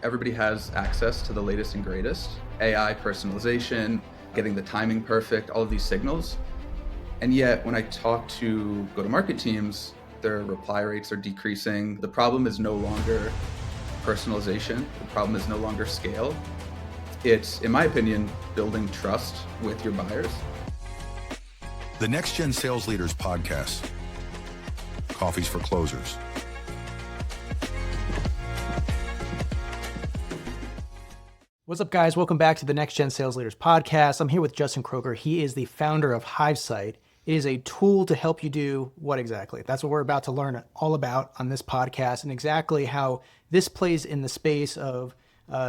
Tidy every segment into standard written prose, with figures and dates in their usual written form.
Everybody has access to the latest and greatest. AI, personalization, getting the timing perfect, all of these signals. And yet, when I talk to go-to-market teams, their reply rates are decreasing. The problem is no longer personalization. The problem is no longer scale. It's, in my opinion, building trust with your buyers. The Next Gen Sales Leaders Podcast. Coffees for Closers. What's up, guys? Welcome back to the Next Gen Sales Leaders Podcast. I'm here with Justin Kroeger. He is the founder of HiveSite. It is a tool to help you do what exactly? That's what we're about to learn all about on this podcast, and exactly how this plays in the space of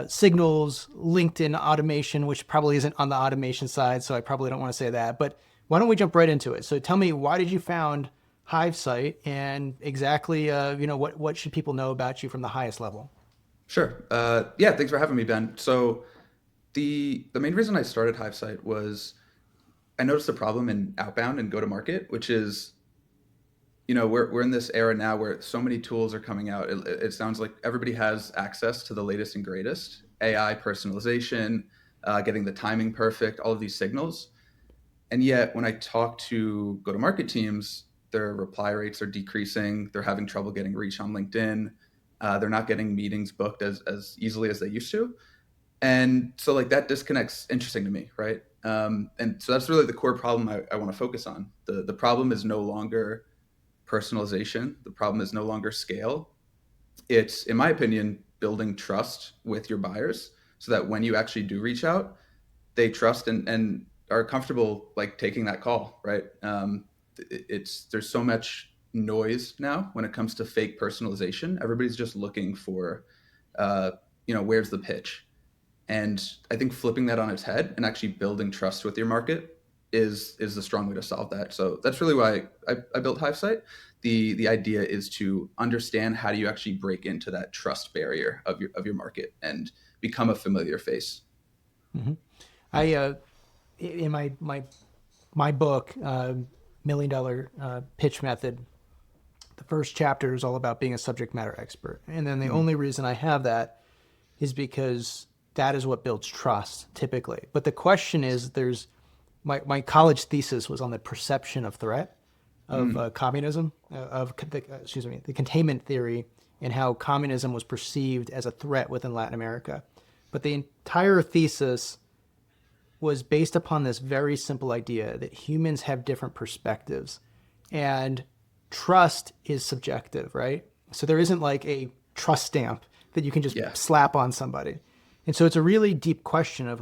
signals, LinkedIn automation, which probably isn't on the automation side, so I probably don't want to say that. But why don't we jump right into it? So tell me, why did you found HiveSite, and exactly what should people know about you from the highest level? Sure. Yeah, thanks for having me, Ben. So the main reason I started HiveSite was I noticed a problem in outbound and go-to-market, which is, we're in this era now where so many tools are coming out. It sounds like everybody has access to the latest and greatest. AI, personalization, getting the timing perfect, all of these signals. And yet, when I talk to go-to-market teams, their reply rates are decreasing. They're having trouble getting reach on LinkedIn. They're not getting meetings booked as easily as they used to. And so that disconnect's interesting to me, right? And so that's really the core problem I want to focus on. The problem is no longer personalization. The problem is no longer scale. It's, in my opinion, building trust with your buyers so that when you actually do reach out, they trust and are comfortable taking that call, right? There's so much noise now when it comes to fake personalization. Everybody's just looking for, where's the pitch? And I think flipping that on its head and actually building trust with your market is the strong way to solve that. So that's really why I built HiveSite. The idea is to understand how do you actually break into that trust barrier of your market and become a familiar face. Mm-hmm. I in my book, $1 Million Pitch Method, the first chapter is all about being a subject matter expert. And then the only reason I have that is because that is what builds trust typically. But the question is, my college thesis was on the perception of threat of communism, the containment theory, and how communism was perceived as a threat within Latin America. But the entire thesis was based upon this very simple idea that humans have different perspectives, and trust is subjective, right? So there isn't like a trust stamp that you can just slap on somebody. And so it's a really deep question of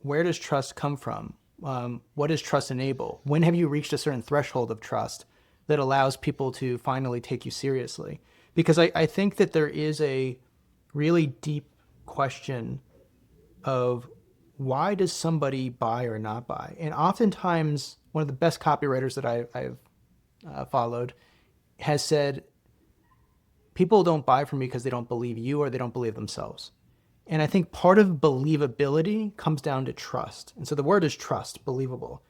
where does trust come from? What does trust enable? When have you reached a certain threshold of trust that allows people to finally take you seriously? Because I think that there is a really deep question of why does somebody buy or not buy? And oftentimes, one of the best copywriters that I've followed has said, people don't buy from me because they don't believe you or they don't believe themselves. And I think part of believability comes down to trust. And so the word is trust, believable.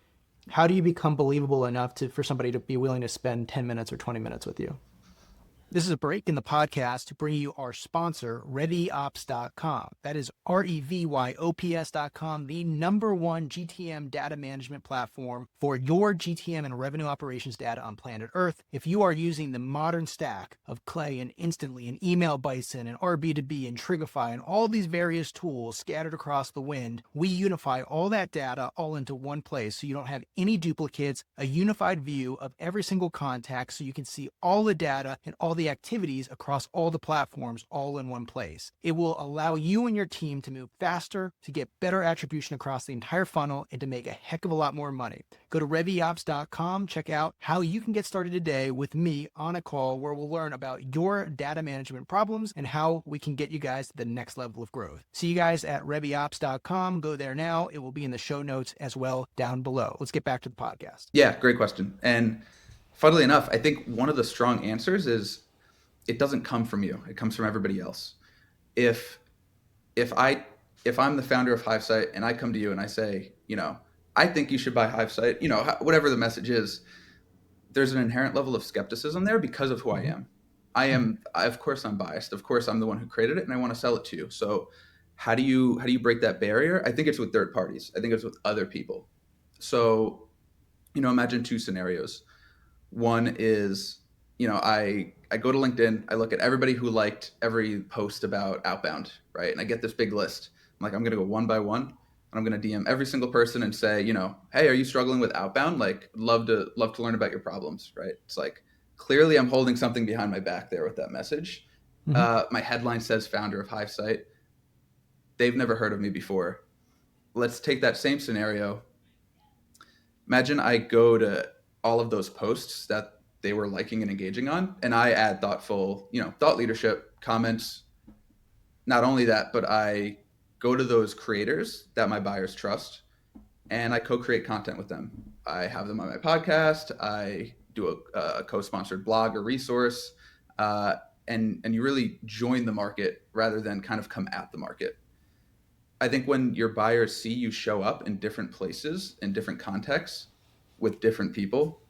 How do you become believable enough for somebody to be willing to spend 10 minutes or 20 minutes with you? This is a break in the podcast to bring you our sponsor, RevyOps.com. That is REVYOPS.com, the #1 GTM data management platform for your GTM and revenue operations data on planet Earth. If you are using the modern stack of Clay and Instantly and Email Bison and RB2B and Trigify and all these various tools scattered across the wind, we unify all that data all into one place so you don't have any duplicates, a unified view of every single contact so you can see all the data and all the activities across all the platforms all in one place. It will allow you and your team to move faster, to get better attribution across the entire funnel, and to make a heck of a lot more money. Go to RevyOps.com, check out how you can get started today with me on a call where we'll learn about your data management problems and how we can get you guys to the next level of growth. See you guys at RevyOps.com. Go there now. It will be in the show notes as well down below. Let's get back to the podcast. Yeah, great question. And funnily enough, I think one of the strong answers is it doesn't come from you. It comes from everybody else. If I'm the founder of HiveSite and I come to you and I say, I think you should buy HiveSite, whatever the message is, there's an inherent level of skepticism there because of who I am. of course I'm biased. Of course I'm the one who created it and I want to sell it to you. So how do you break that barrier? I think it's with third parties. I think it's with other people. So, imagine two scenarios. One is, I go to LinkedIn, I look at everybody who liked every post about Outbound, right? And I get this big list. I'm like, I'm gonna go one by one, and I'm gonna DM every single person and say, hey, are you struggling with Outbound? Like, love to learn about your problems, right? It's like clearly I'm holding something behind my back there with that message. Mm-hmm. My headline says founder of HiveSite. They've never heard of me before. Let's take that same scenario. Imagine I go to all of those posts that they were liking and engaging on, and I add thoughtful, thought leadership comments. Not only that, but I go to those creators that my buyers trust, and I co-create content with them. I have them on my podcast. I do a co-sponsored blog or resource, uh, and you really join the market rather than kind of come at the market. I think when your buyers see you show up in different places, in different contexts, with different people,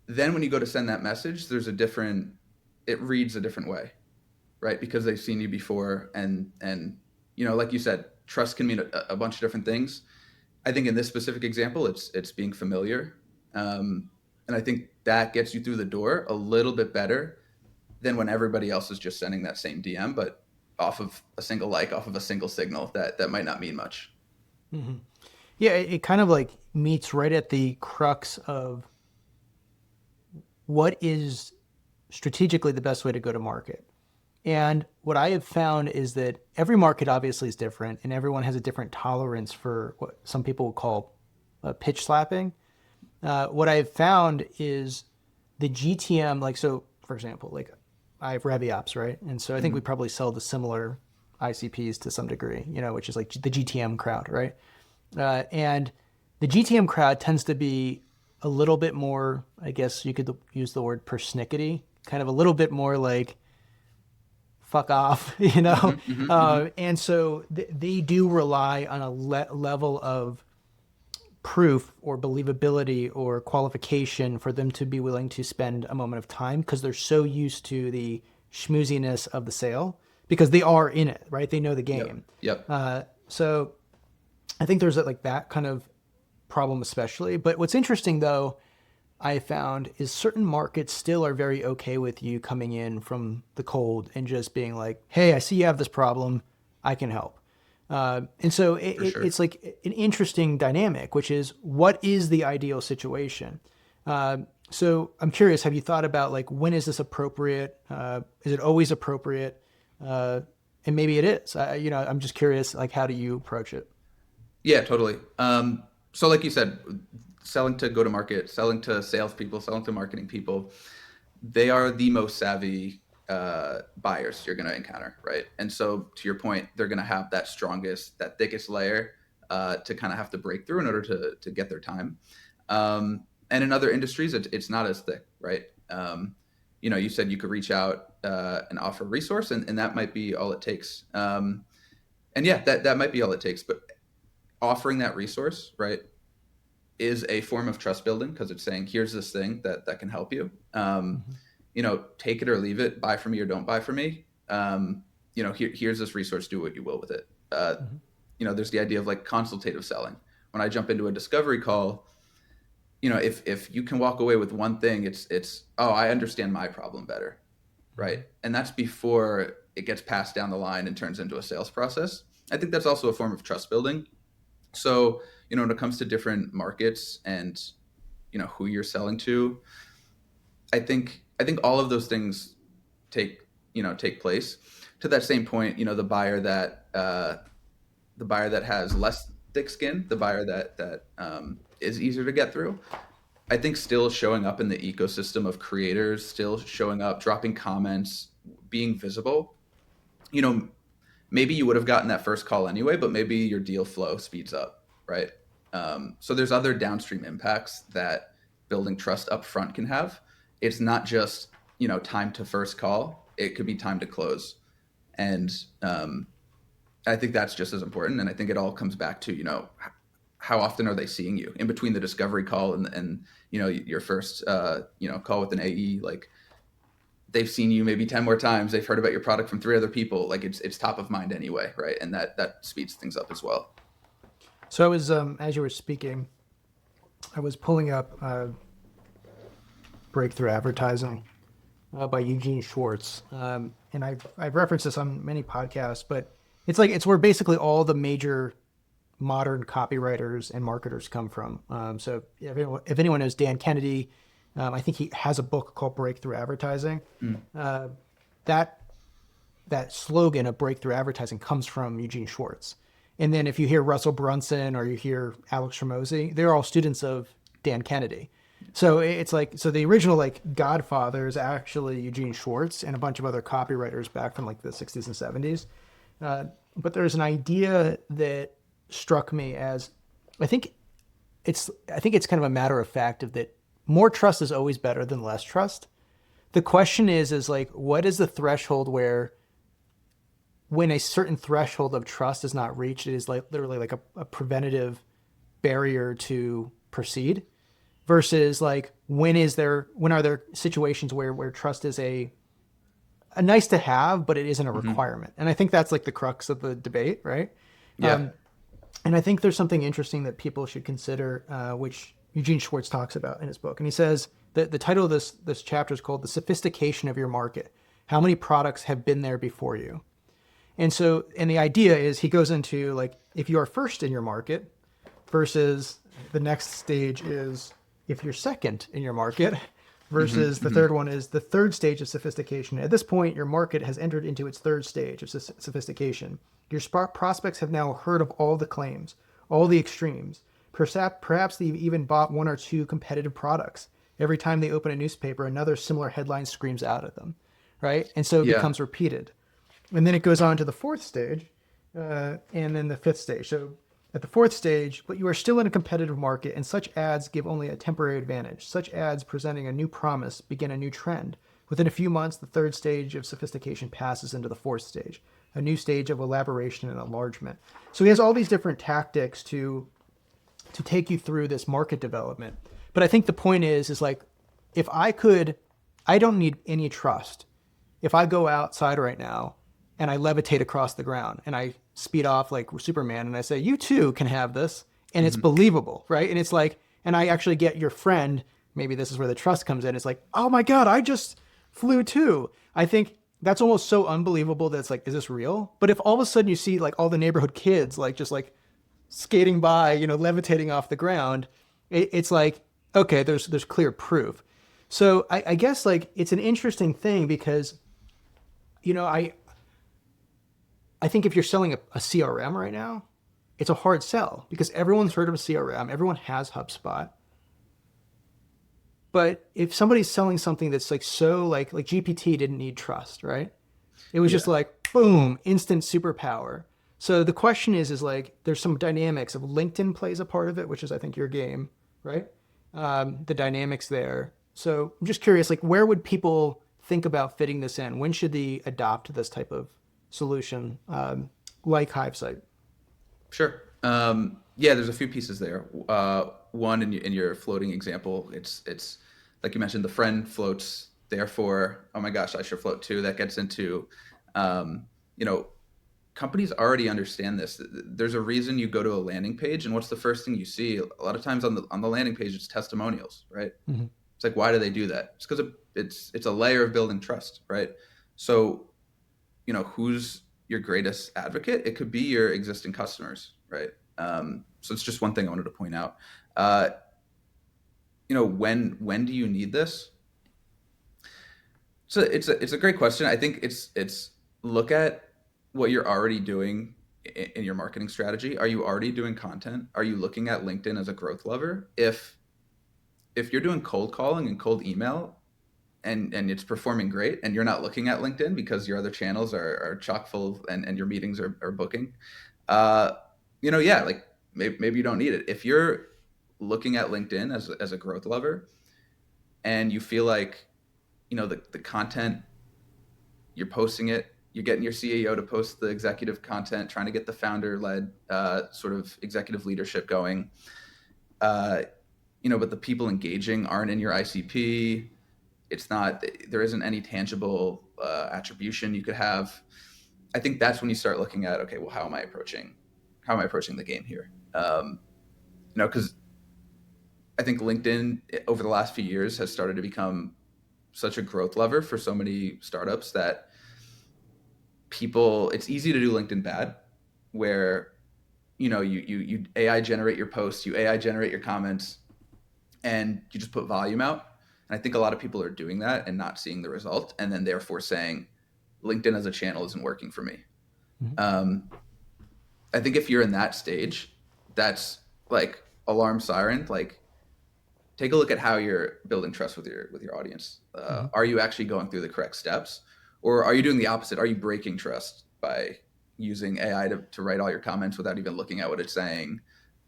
then when you go to send that message, it reads a different way, right? Because they've seen you before, and like you said, trust can mean a bunch of different things. I think in this specific example, it's being familiar, and I think that gets you through the door a little bit better than when everybody else is just sending that same DM, but off of a single like, off of a single signal that might not mean much. Mm-hmm. Yeah, it kind of like meets right at the crux of what is strategically the best way to go to market. And what I have found is that every market obviously is different, and everyone has a different tolerance for what some people would call pitch slapping. What I've found is the GTM, like, so for example, like I have ReviOps, right? And so I think we probably sell the similar ICPs to some degree, which is like the GTM crowd, right? And the GTM crowd tends to be a little bit more, I guess you could use the word persnickety, kind of a little bit more like fuck off, And so they do rely on a level of proof or believability or qualification for them to be willing to spend a moment of time because they're so used to the schmooziness of the sale because they are in it, right? They know the game. Yep. So I think there's like that kind of problem especially. But what's interesting though, I found is certain markets still are very okay with you coming in from the cold and just being like, hey, I see you have this problem. I can help. And so Sure. it's like an interesting dynamic, which is what is the ideal situation? So I'm curious, have you thought about like, when is this appropriate? Is it always appropriate? And maybe it is, I'm just curious, like, how do you approach it? Yeah, totally. So like you said, selling to go to market, selling to salespeople, selling to marketing people, they are the most savvy buyers you're going to encounter, right? And so to your point, they're going to have that strongest, that thickest layer to kind of have to break through in order to get their time. And in other industries, it's not as thick, right? You said you could reach out and offer a resource, and that might be all it takes. And yeah, that might be all it takes. But offering that resource, right, is a form of trust building because it's saying, here's this thing that can help you. Mm-hmm. Take it or leave it, buy from me or don't buy from me. Here's this resource, do what you will with it. Mm-hmm. There's the idea of like consultative selling. When I jump into a discovery call, if you can walk away with one thing, it's oh, I understand my problem better, right? And that's before it gets passed down the line and turns into a sales process. I think that's also a form of trust building. So, when it comes to different markets and, who you're selling to, I think all of those things take place. To that same point, the buyer that has less thick skin, the buyer that is easier to get through, I think still showing up in the ecosystem of creators, still showing up, dropping comments, being visible, you know, maybe you would have gotten that first call anyway, but maybe your deal flow speeds up, right? So there's other downstream impacts that building trust up front can have. It's not just, time to first call. It could be time to close. And I think that's just as important. And I think it all comes back to, how often are they seeing you in between the discovery call and your first, call with an AE? Like, they've seen you maybe 10 more times. They've heard about your product from 3 other people. Like it's top of mind anyway, right? And that speeds things up as well. So I was, as you were speaking, I was pulling up Breakthrough Advertising by Eugene Schwartz, and I've referenced this on many podcasts, but it's where basically all the major modern copywriters and marketers come from. So if anyone knows Dan Kennedy, I think he has a book called Breakthrough Advertising. That that slogan of breakthrough advertising comes from Eugene Schwartz. And then if you hear Russell Brunson or you hear Alex Hormozy, they're all students of Dan Kennedy. So it's like, so the original like Godfather is actually Eugene Schwartz and a bunch of other copywriters back from like the 60s and 70s. But there's an idea that struck me as, I think it's kind of a matter of fact of that more trust is always better than less trust. The question is like, what is the threshold where when a certain threshold of trust is not reached, it is like literally like a preventative barrier to proceed, versus like when are there situations where trust is a nice to have, but it isn't a requirement. And I think that's like the crux of the debate, right? Yeah. And I think there's something interesting that people should consider, which Eugene Schwartz talks about in his book. And he says that the title of this chapter is called "The Sophistication of Your Market: How Many Products Have Been There Before You." And so, and the idea is he goes into like, if you are first in your market versus the next stage is if you're second in your market versus the third one is the third stage of sophistication. At this point, your market has entered into its third stage of sophistication. Your prospects have now heard of all the claims, all the extremes. Perhaps they've even bought one or two competitive products. Every time they open a newspaper, another similar headline screams out at them, right? And so it becomes repeated. And then it goes on to the fourth stage, and then the fifth stage. So at the fourth stage, but you are still in a competitive market, and such ads give only a temporary advantage. Such ads presenting a new promise begin a new trend. Within a few months, the third stage of sophistication passes into the fourth stage, a new stage of elaboration and enlargement. So he has all these different tactics to take you through this market development. But I think the point is like, if I don't need any trust. If I go outside right now and I levitate across the ground and I speed off like Superman and I say, you too can have this, and it's believable, right? And it's like, and I actually get your friend, maybe this is where the trust comes in. It's like, oh my God, I just flew too. I think that's almost so unbelievable that it's like, is this real? But if all of a sudden you see like all the neighborhood kids, like just like skating by, levitating off the ground, it's like, okay, there's clear proof. So I guess like it's an interesting thing because, I think if you're selling a CRM right now, it's a hard sell because everyone's heard of a CRM. Everyone has HubSpot. But if somebody's selling something that's like so like GPT didn't need trust, right? It was just like, boom, instant superpower. So the question is like, there's some dynamics of LinkedIn plays a part of it, which is I think your game, right? The dynamics there. So I'm just curious, like where would people think about fitting this in? When should they adopt this type of solution like HiveSite? Sure. Yeah, there's a few pieces there. One, in your floating example, it's like you mentioned, the friend floats. Therefore, oh my gosh, I should float too. That gets into, companies already understand this. There's a reason you go to a landing page, and what's the first thing you see? A lot of times on the landing page, it's testimonials, right? Mm-hmm. It's like, why do they do that? It's because it's a layer of building trust, right? So, who's your greatest advocate? It could be your existing customers, right? So it's just one thing I wanted to point out. When do you need this? So it's a great question. I think it's look at what you're already doing in your marketing strategy. Are you already doing content? Are you looking at LinkedIn as a growth lever? If you're doing cold calling and cold email and it's performing great and you're not looking at LinkedIn because your other channels are chock full and your meetings are booking, like maybe you don't need it. If you're looking at LinkedIn as a growth lever and you feel like, the content, you're posting it, you're getting your CEO to post the executive content, trying to get the founder-led sort of executive leadership going, but the people engaging aren't in your ICP. It's not, there isn't any tangible attribution you could have. I think that's when you start looking at, okay, well, how am I approaching the game here? Because I think LinkedIn over the last few years has started to become such a growth lever for so many startups that it's easy to do LinkedIn bad, where you AI generate your posts, you AI generate your comments, and you just put volume out. And I think a lot of people are doing that and not seeing the result, and then therefore saying LinkedIn as a channel isn't working for me. Mm-hmm. I think if you're in that stage, that's like alarm siren. Like, take a look at how you're building trust with your audience. Mm-hmm. Are you actually going through the correct steps, or are you doing the opposite? Are you breaking trust by using AI to write all your comments without even looking at what it's saying?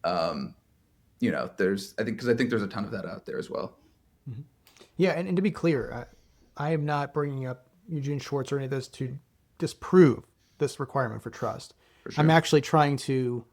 I think there's a ton of that out there as well. Mm-hmm. Yeah, and to be clear, I am not bringing up Eugene Schwartz or any of this to disprove this requirement for trust. For sure. I'm actually trying to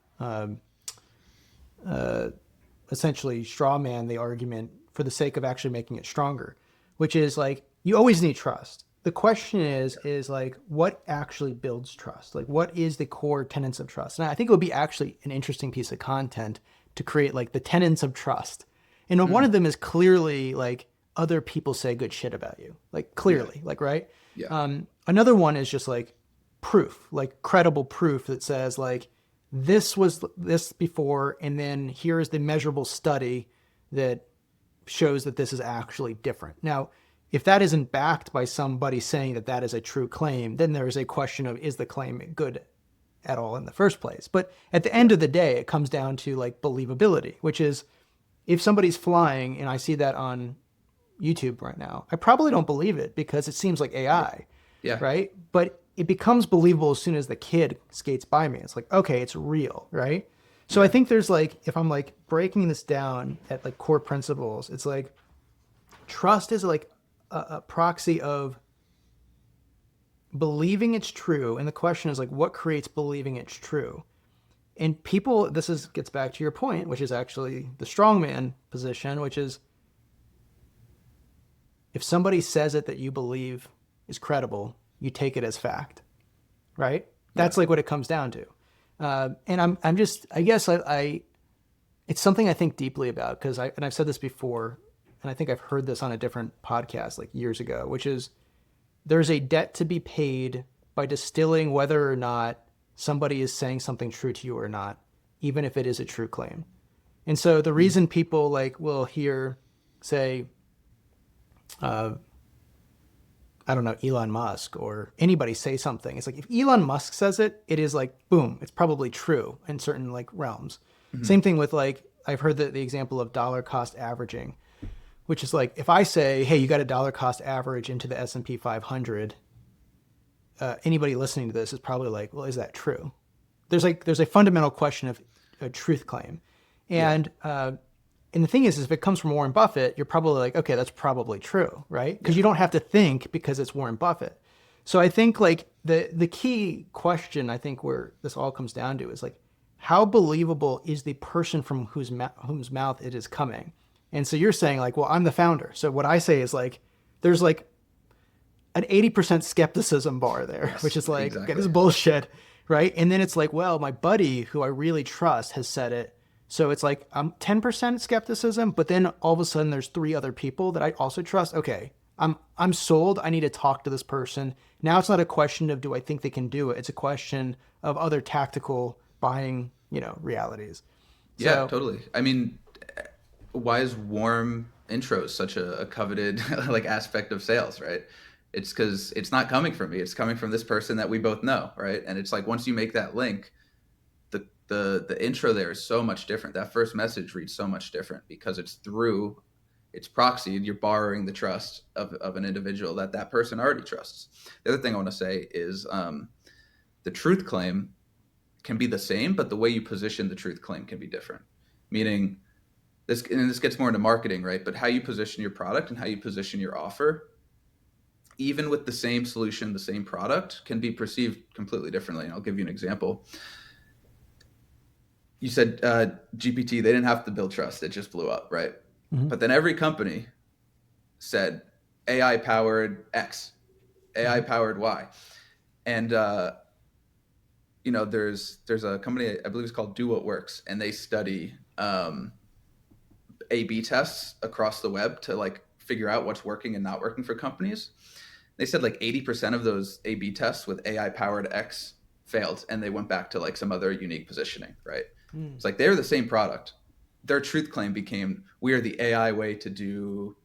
essentially straw man the argument for the sake of actually making it stronger, which is like, you always need trust. The question is like, what actually builds trust? Like, what is the core tenets of trust? And I think it would be actually an interesting piece of content to create like the tenets of trust. And one of them is clearly like, other people say good shit about you, like clearly, like, right? Yeah. Another one is just like proof, like credible proof that says like, this was this before, and then here is the measurable study that shows that this is actually different. Now, if that isn't backed by somebody saying that that is a true claim, then there is a question of, is the claim good at all in the first place? But at the end of the day, it comes down to like believability, which is, if somebody's flying and I see that on YouTube right now, I probably don't believe it because it seems like AI, Yeah. right? But it becomes believable as soon as the kid skates by me. It's like, okay, it's real, right? So I think there's like, if I'm like breaking this down at like core principles, it's like trust is like a proxy of believing it's true. And the question is like, what creates believing it's true? And people, gets back to your point, which is actually the strongman position, which is, if somebody says it that you believe is credible, you take it as fact, right? That's like what it comes down to. And I'm just, I guess it's something I think deeply about, because I've said this before, and I think I've heard this on a different podcast like years ago, which is, there's a debt to be paid by distilling whether or not somebody is saying something true to you or not, even if it is a true claim. And so the reason people like will hear, say, I don't know, Elon Musk or anybody say something, it's like, if Elon Musk says it, it is like, boom, it's probably true in certain like realms. Mm-hmm. Same thing with like, I've heard the example of dollar cost averaging, which is like, if I say, hey, you got a dollar cost average into the S&P 500, anybody listening to this is probably like, well, is that true? There's a fundamental question of a truth claim. And the thing is if it comes from Warren Buffett, you're probably like, okay, that's probably true, right? Because you don't have to think, because it's Warren Buffett. So I think like the key question, I think where this all comes down to is like, how believable is the person from whose mouth it is coming? And so you're saying like, well, I'm the founder. So what I say is like, there's like an 80% skepticism bar there, yes, which is like, exactly. Okay, this is bullshit, right? And then it's like, well, my buddy who I really trust has said it. So it's like, I'm 10% skepticism, but then all of a sudden there's 3 other people that I also trust. Okay, I'm sold. I need to talk to this person. Now it's not a question of, do I think they can do it? It's a question of other tactical buying, realities. Yeah, totally. I mean, why is warm intros such a coveted like aspect of sales, right? It's because it's not coming from me. It's coming from this person that we both know, right? And it's like, once you make that link, the intro there is so much different. That first message reads so much different because it's proxied. You're borrowing the trust of an individual that person already trusts. The other thing I want to say is the truth claim can be the same, but the way you position the truth claim can be different. Meaning, this gets more into marketing, right? But how you position your product and how you position your offer, even with the same solution, the same product, can be perceived completely differently. And I'll give you an example. You said GPT, they didn't have to build trust. It just blew up, right? Mm-hmm. But then every company said, AI powered X, AI powered Y. And there's a company I believe it's called Do What Works, and they study A/B tests across the web to like figure out what's working and not working for companies. They said like 80% of those A/B tests with AI powered X failed, and they went back to like some other unique positioning. Right? It's like they're the same product. Their truth claim became we are the AI way to do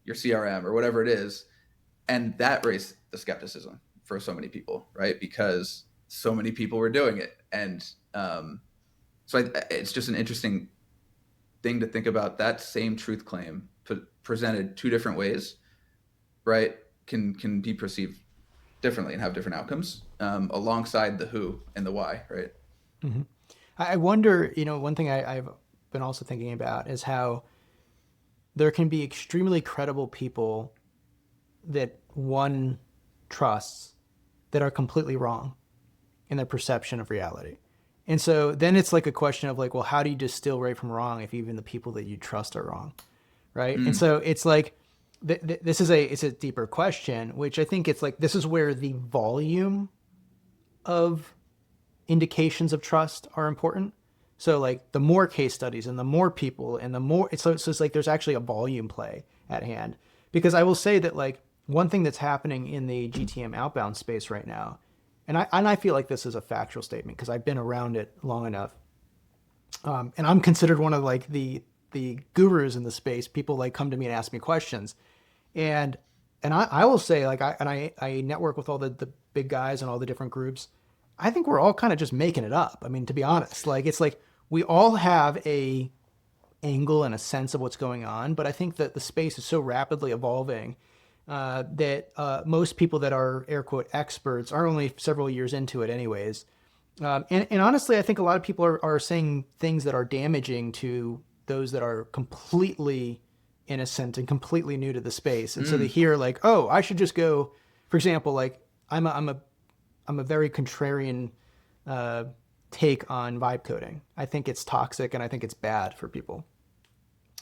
your CRM or whatever it is, and that raised the skepticism for so many people, right? Because so many people were doing it, and it's just an interesting thing to think about. That same truth claim presented two different ways, right? Can be perceived differently and have different outcomes alongside the who and the why, right? I wonder, one thing I've been also thinking about is how there can be extremely credible people that one trusts that are completely wrong in their perception of reality. And so then it's like a question of like, well, how do you distill right from wrong if even the people that you trust are wrong, right? And so it's like this is it's a deeper question, which I think it's like this is where the volume of indications of trust are important. So like the more case studies and the more people and the more so it's like there's actually a volume play at hand. Because I will say that like one thing that's happening in the GTM outbound space right now, and I feel like this is a factual statement because I've been around it long enough, and I'm considered one of like the gurus in the space. People like come to me and ask me questions, and I will say like I network with all the big guys and all the different groups. I think we're all kind of just making it up. I mean, to be honest, like it's like we all have a angle and a sense of what's going on, but I think that the space is so rapidly evolving that most people that are air quote experts are only several years into it anyways. And honestly, I think a lot of people are saying things that are damaging to those that are completely innocent and completely new to the space. And so they hear like, oh, I should just go, for example, like I'm a very contrarian take on vibe coding. I think it's toxic and I think it's bad for people.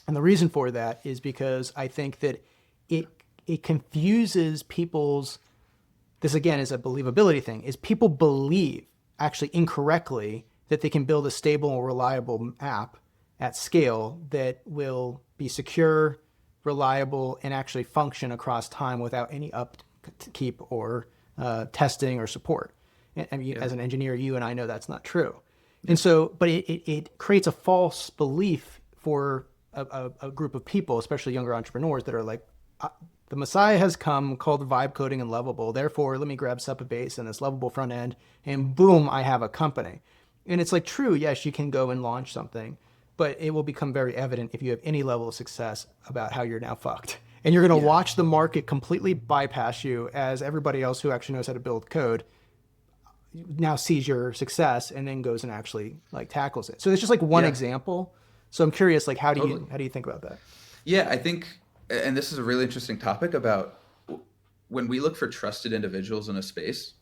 And the reason for that is because I think that it confuses people's, this again is a believability thing, is people believe actually incorrectly that they can build a stable and reliable app at scale that will be secure, reliable, and actually function across time without any upkeep or testing or support. I mean, as an engineer, you and I know that's not true. And so, but it creates a false belief for a group of people, especially younger entrepreneurs that are like, the Messiah has come called vibe coding and lovable. Therefore, let me grab Supabase and this lovable front end and boom, I have a company. And it's like true. Yes, you can go and launch something, but it will become very evident if you have any level of success about how you're now fucked. And you're going to watch the market completely bypass you as everybody else who actually knows how to build code now sees your success and then goes and actually like tackles it. So it's just like one example. So I'm curious, like, how do you think about that? Yeah, I think, and this is a really interesting topic about when we look for trusted individuals in a space,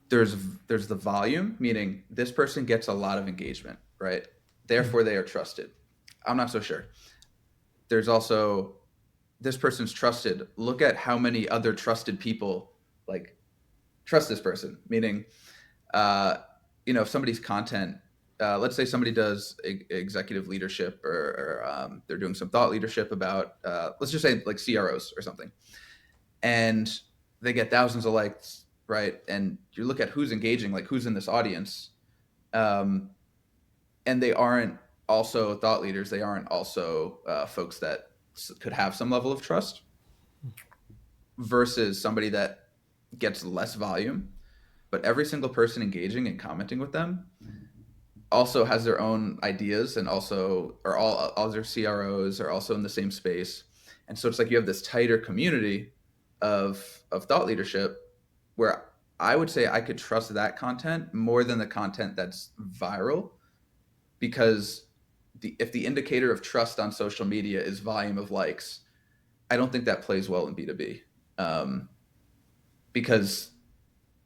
there's the volume, meaning this person gets a lot of engagement, right? Therefore, they are trusted. I'm not so sure. There's also this person's trusted. Look at how many other trusted people like trust this person. Meaning, if somebody's content, let's say somebody does executive leadership or they're doing some thought leadership about, let's just say like CROs or something, and they get thousands of likes, right? And you look at who's engaging, like who's in this audience, and they aren't also thought leaders. They aren't also folks that could have some level of trust versus somebody that gets less volume, but every single person engaging and commenting with them also has their own ideas and also are all their CROs are also in the same space. And so it's like you have this tighter community of thought leadership where I would say I could trust that content more than the content that's viral, because if the indicator of trust on social media is volume of likes, I don't think that plays well in B2B. Because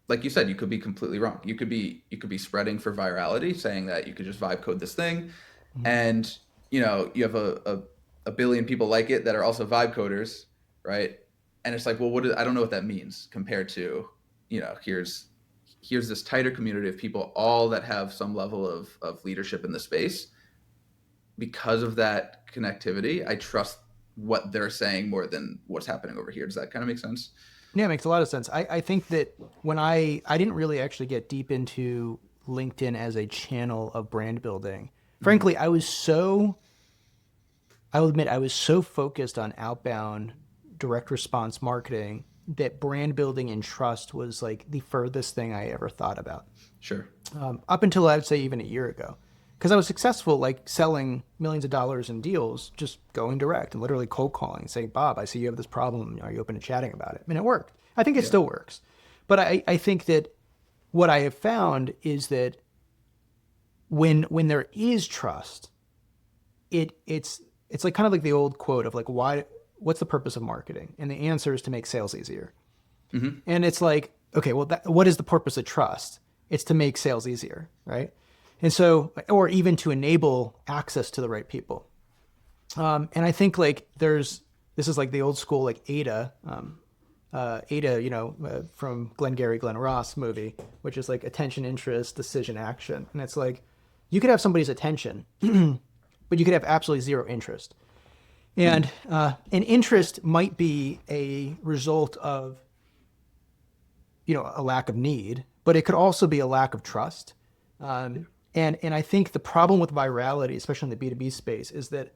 like you said, you could be completely wrong. You could be spreading for virality, saying that you could just vibe code this thing, and you have a billion people like it that are also vibe coders, right? And it's like, well, I don't know what that means compared to, here's this tighter community of people, all that have some level of leadership in the space. Because of that connectivity, I trust what they're saying more than what's happening over here. Does that kind of make sense? Yeah, it makes a lot of sense. I think that when I didn't really actually get deep into LinkedIn as a channel of brand building. Frankly, I'll admit I was so focused on outbound direct response marketing that brand building and trust was like the furthest thing I ever thought about. Sure. Up until I would say even a year ago. Because I was successful, like selling millions of dollars in deals, just going direct and literally cold calling, saying, Bob, I see you have this problem. Are you open to chatting about it? I mean, it worked. I think it Yeah. still works. But I think that what I have found is that when there is trust, it's like kind of like the old quote of like, what's the purpose of marketing? And the answer is to make sales easier. And it's like, okay, well, what is the purpose of trust? It's to make sales easier, right? And so, or even to enable access to the right people. And I think like this is like the old school like AIDA, from Glengarry Glen Ross movie, which is like attention, interest, decision, action. And it's like, you could have somebody's attention, but you could have absolutely zero interest. And an interest might be a result of, a lack of need, but it could also be a lack of trust. And I think the problem with virality, especially in the B2B space, is that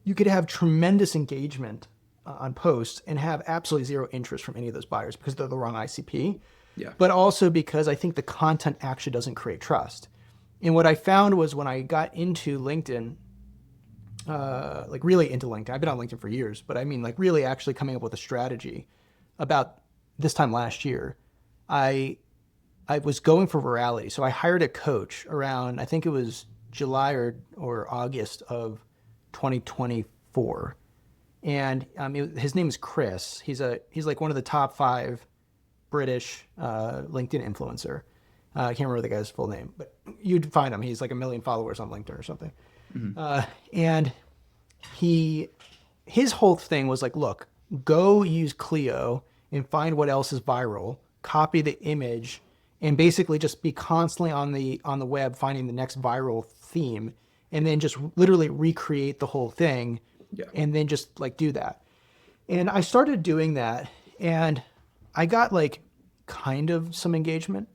you could have tremendous engagement on posts and have absolutely zero interest from any of those buyers because they're the wrong ICP, Yeah. but also because I think the content actually doesn't create trust. And what I found was when I got into LinkedIn, like really into LinkedIn, I've been on LinkedIn for years, but I mean like really actually coming up with a strategy about this time last year, I was going for virality. So I hired a coach around, I think it was July or August of 2024. And his name is Chris. He's like one of the top 5 British LinkedIn influencer. I can't remember the guy's full name, but you'd find him. He's like 1 million followers on LinkedIn or something. And his whole thing was like, look, go use Clio and find what else is viral, copy the image, and basically just be constantly on the web finding the next viral theme, and then just literally recreate the whole thing, Yeah. and then just like do that. And I started doing that, and I got like kind of some engagement.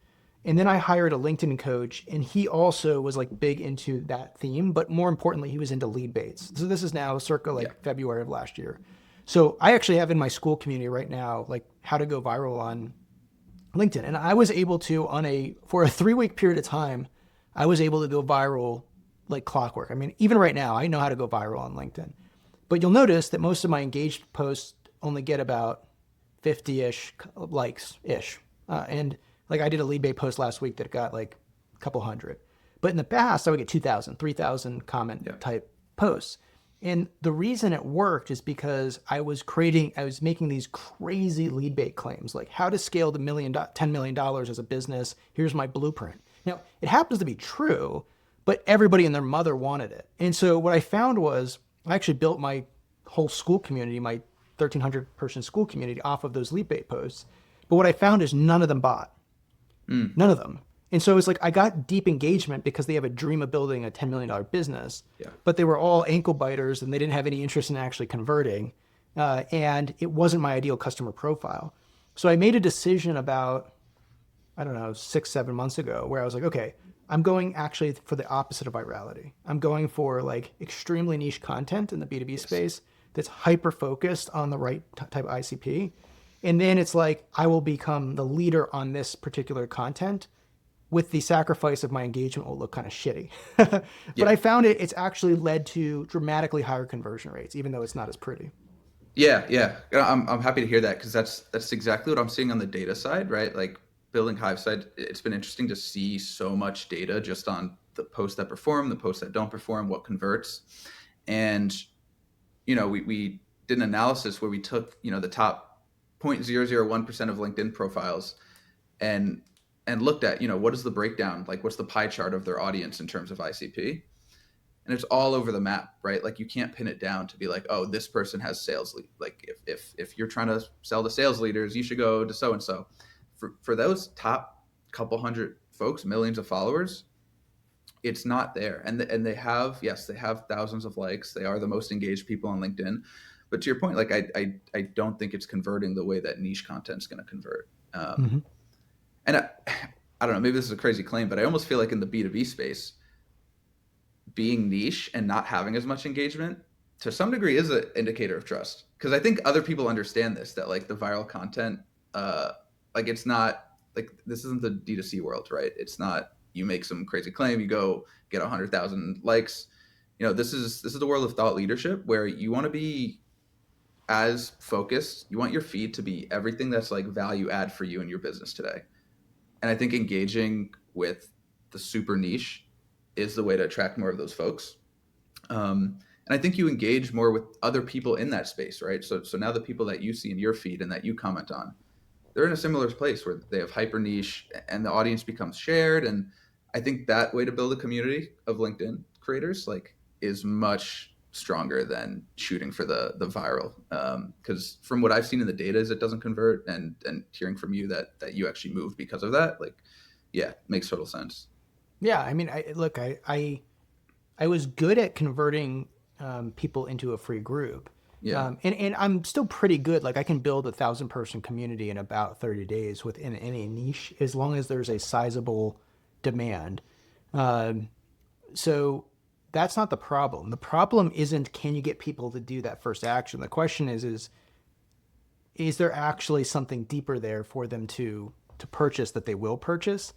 And then I hired a LinkedIn coach, and he also was like big into that theme, but more importantly, he was into lead baits. So this is now circa like February of last year. So I actually have in my school community right now, like how to go viral on LinkedIn. And I was able to, for a 3-week period of time, I was able to go viral like clockwork. I mean, even right now, I know how to go viral on LinkedIn. But you'll notice that most of my engaged posts only get about 50-ish likes-ish. And like I did a lead bait post last week that got like a couple hundred. But in the past, I would get 2,000, 3,000 comment type posts. And the reason it worked is because I was making these crazy lead bait claims, like how to scale to $10 million as a business. Here's my blueprint. Now, it happens to be true, but everybody and their mother wanted it. And so what I found was I actually built my whole school community, my 1,300 person school community off of those lead bait posts. But what I found is none of them bought. None of them. And so it's like I got deep engagement because they have a dream of building a $10 million business, but they were all ankle biters and they didn't have any interest in actually converting. And it wasn't my ideal customer profile. So I made a decision about, I don't know, 6-7 months ago where I was like, okay, I'm going actually for the opposite of virality. I'm going for like extremely niche content in the B2B space that's hyper focused on the right type of ICP. And then it's like, I will become the leader on this particular content with the sacrifice of my engagement will look kind of shitty. But I found it's actually led to dramatically higher conversion rates, even though it's not as pretty. Yeah. I'm happy to hear that because that's exactly what I'm seeing on the data side, right? Like building Hive side, it's been interesting to see so much data just on the posts that perform, the posts that don't perform, what converts. And, we did an analysis where we took, the top 0.001% of LinkedIn profiles and looked at, what is the breakdown? Like what's the pie chart of their audience in terms of ICP? and it's all over the map, right? Like you can't pin it down to be like, oh, this person has sales lead. Like if you're trying to sell to sales leaders, you should go to so and so. For those top couple hundred folks, millions of followers, it's not there. And they have, yes, they have thousands of likes. They are the most engaged people on LinkedIn. But to your point, like I don't think it's converting the way that niche content is going to convert. Mm-hmm. And I don't know, maybe this is a crazy claim, but I almost feel like in the B2B space, being niche and not having as much engagement to some degree is an indicator of trust. Because I think other people understand this, that like the viral content, like it's not like this isn't the D2C world, right? It's not you make some crazy claim, you go get 100,000 likes. You know, this is the world of thought leadership where you want to be as focused. You want your feed to be everything that's like value add for you in your business today. And I think engaging with the super niche is the way to attract more of those folks. And I think you engage more with other people in that space, right? So now the people that you see in your feed and that you comment on, they're in a similar place where they have hyper niche and the audience becomes shared. And I think that way to build a community of LinkedIn creators like is much stronger than shooting for the viral. Because from what I've seen in the data is it doesn't convert, and hearing from you that you actually moved because of that, like, yeah, makes total sense. Yeah, I mean, I was good at converting people into a free group. Yeah. And I'm still pretty good. Like I can build 1,000-person community in about 30 days within any niche, as long as there's a sizable demand. So that's not the problem. The problem isn't, can you get people to do that first action? The question is there actually something deeper there for them to purchase that they will purchase?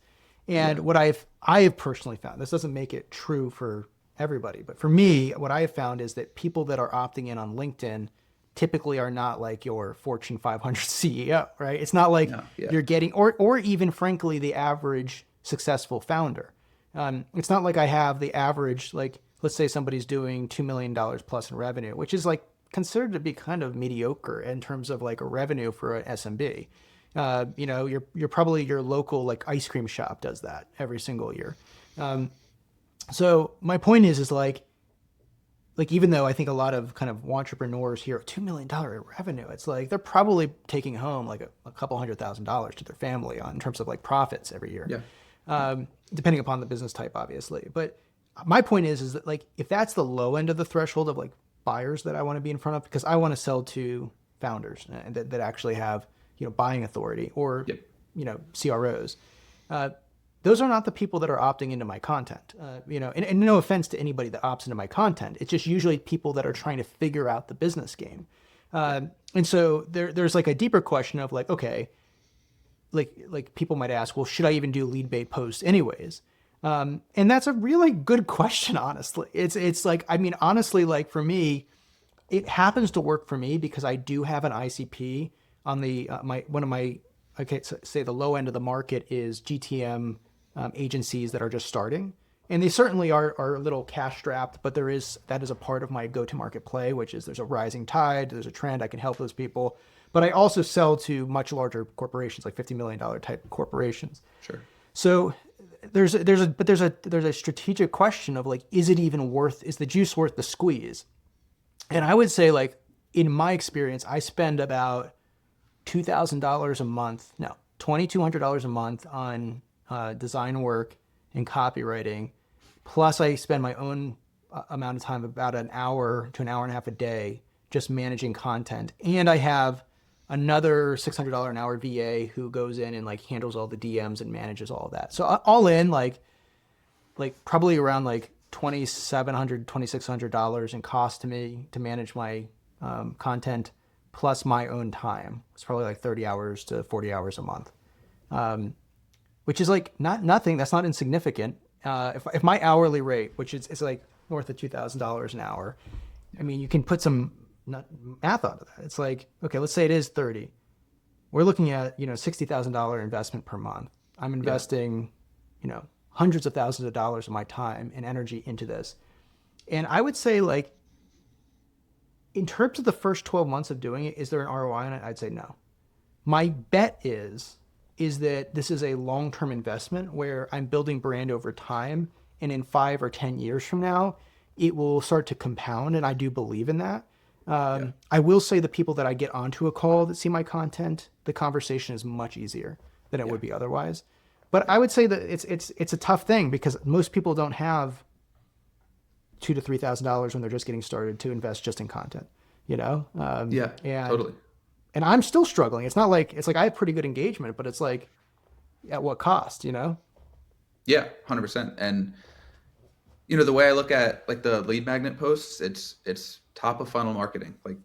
And what I have personally found, this doesn't make it true for everybody, but for me, what I have found is that people that are opting in on LinkedIn typically are not like your Fortune 500 CEO, right? It's not like you're getting, or even frankly, the average successful founder. It's not like I have the average, like, let's say somebody's doing $2 million plus in revenue, which is like considered to be kind of mediocre in terms of like a revenue for an SMB. You know, you're probably your local like ice cream shop does that every single year. So my point is like even though I think a lot of kind of entrepreneurs hear $2 million in revenue, it's like they're probably taking home like a couple $100,000 to their family in terms of like profits every year. Yeah. Depending upon the business type, obviously. But my point is that like if that's the low end of the threshold of like buyers that I want to be in front of, because I want to sell to founders that actually have, you know, buying authority or, you know, CROs. Those are not the people that are opting into my content, you know, and no offense to anybody that opts into my content. It's just usually people that are trying to figure out the business game. And so there's like a deeper question of like, okay, like people might ask, well, should I even do lead bait posts anyways? And that's a really good question, honestly. It's like, I mean, honestly, like for me, it happens to work for me because I do have an ICP on the, say the low end of the market is GTM agencies that are just starting. And they certainly are a little cash strapped, but that is a part of my go-to-market play, which is there's a rising tide, there's a trend, I can help those people. But I also sell to much larger corporations, like $50 million type corporations. Sure. So there's a strategic question of like, is the juice worth the squeeze? And I would say like, in my experience, I spend about $2,000 a month, no, $2,200 a month on design work and copywriting. Plus I spend my own amount of time, about an hour to an hour and a half a day, just managing content. And I have another $600 an hour VA who goes in and like handles all the DMs and manages all of that. So all in like probably around like $2,700, $2,600 in cost to me to manage my content plus my own time. It's probably like 30 hours to 40 hours a month, which is like nothing. That's not insignificant. If my hourly rate, which is it's like north of $2,000 an hour, I mean, you can put some math onto that. It's like, okay, let's say it is 30. We're looking at, you know, $60,000 investment per month. I'm investing, you know, hundreds of thousands of dollars of my time and energy into this. And I would say like, in terms of the first 12 months of doing it, is there an ROI on it? I'd say no. My bet is that this is a long-term investment where I'm building brand over time. And in 5 or 10 years from now, it will start to compound, and I do believe in that. Yeah. I will say the people that I get onto a call that see my content, the conversation is much easier than it Yeah. would be otherwise. But Yeah. I would say that it's a tough thing because most people don't have $2,000 to $3,000 when they're just getting started to invest just in content, you know. Yeah. Totally. And I'm still struggling. It's not like it's like I have pretty good engagement, but it's like at what cost, you know? Yeah. 100%. And the way I look at like the lead magnet posts, it's top of funnel marketing, like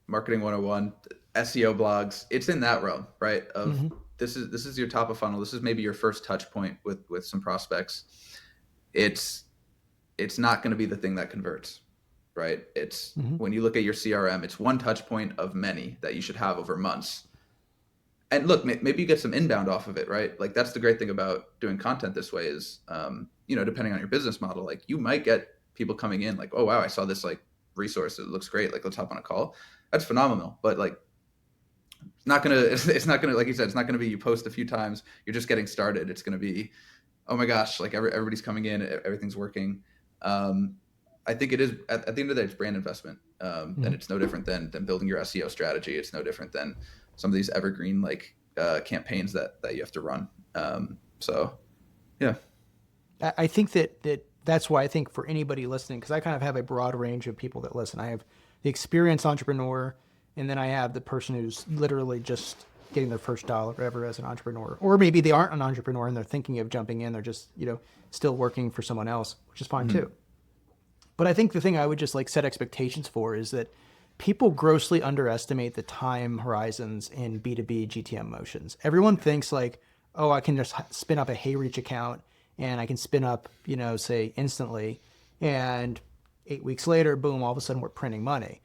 marketing 101, SEO blogs. It's in that realm, right? Of Mm-hmm. this is your top of funnel. This is maybe your first touch point with some prospects. It's it's not going to be the thing that converts, right? It's Mm-hmm. when you look at your CRM, it's one touch point of many that you should have over months. And look, maybe you get some inbound off of it, right? Like that's the great thing about doing content this way is, depending on your business model, like you might get people coming in like, oh wow, I saw this like resource, it looks great, like let's hop on a call. That's phenomenal, but like it's not gonna, it's not gonna, like you said, it's not gonna be you post a few times, you're just getting started. It's gonna be, oh my gosh, like everybody's coming in, everything's working. Um, I think it is at the end of the day, it's brand investment, Mm-hmm. and it's no different than building your SEO strategy. It's no different than some of these evergreen like campaigns that you have to run. So yeah, I think that's why I think for anybody listening, because I kind of have a broad range of people that listen. I have the experienced entrepreneur, and then I have the person who's literally just getting their first dollar ever as an entrepreneur, or maybe they aren't an entrepreneur and they're thinking of jumping in. They're just still working for someone else, which is fine mm-hmm. too. But I think the thing I would just like set expectations for is that people grossly underestimate the time horizons in B2B GTM motions. Everyone thinks like, oh, I can just spin up a HeyReach account and I can spin up, say instantly. And 8 weeks later, boom, all of a sudden we're printing money.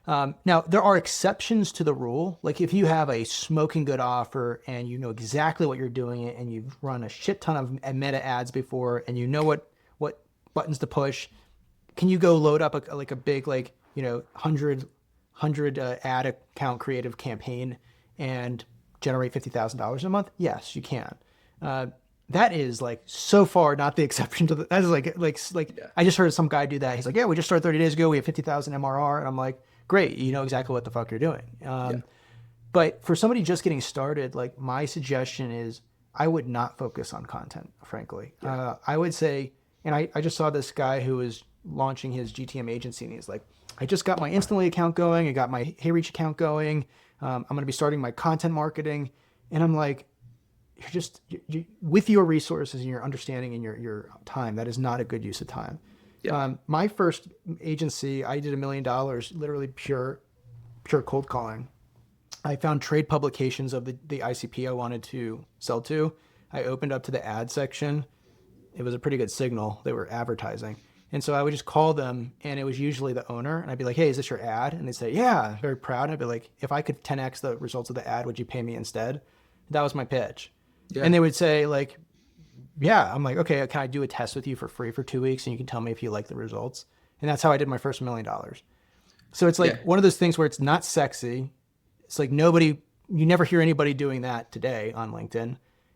Now, there are exceptions to the rule. Like if you have a smoking good offer and you know exactly what you're doing and you've run a shit ton of meta ads before and you know what buttons to push, can you go load up a big 100 ad account creative campaign and generate $50,000 a month? Yes, you can. That is like so far not the exception to the. That is like Yeah, I just heard some guy do that. He's like, yeah, we just started 30 days ago. We have 50,000 MRR, and I'm like, great, you know exactly what the fuck you're doing. yeah, But for somebody just getting started, like my suggestion is I would not focus on content, frankly. yeah, I would say, and I just saw this guy who was launching his GTM agency, and he's like, I just got my Instantly account going. I got my HeyReach account going. I'm going to be starting my content marketing. And I'm like, you're just, with your resources and your understanding and your time, that is not a good use of time. yeah, My first agency, I did $1 million, literally pure cold calling. I found trade publications of the ICP I wanted to sell to. I opened up to the ad section. It was a pretty good signal. They were advertising. And so I would just call them, and it was usually the owner. And I'd be like, hey, is this your ad? And they'd say, yeah, very proud. And I'd be like, if I could 10x the results of the ad, would you pay me instead? That was my pitch. yeah, And they would say, like, yeah. I'm like, okay, can I do a test with you for free for 2 weeks? And you can tell me if you like the results. And that's how I did my first $1 million. So it's yeah, like one of those things where it's not sexy. It's like you never hear anybody doing that today on LinkedIn.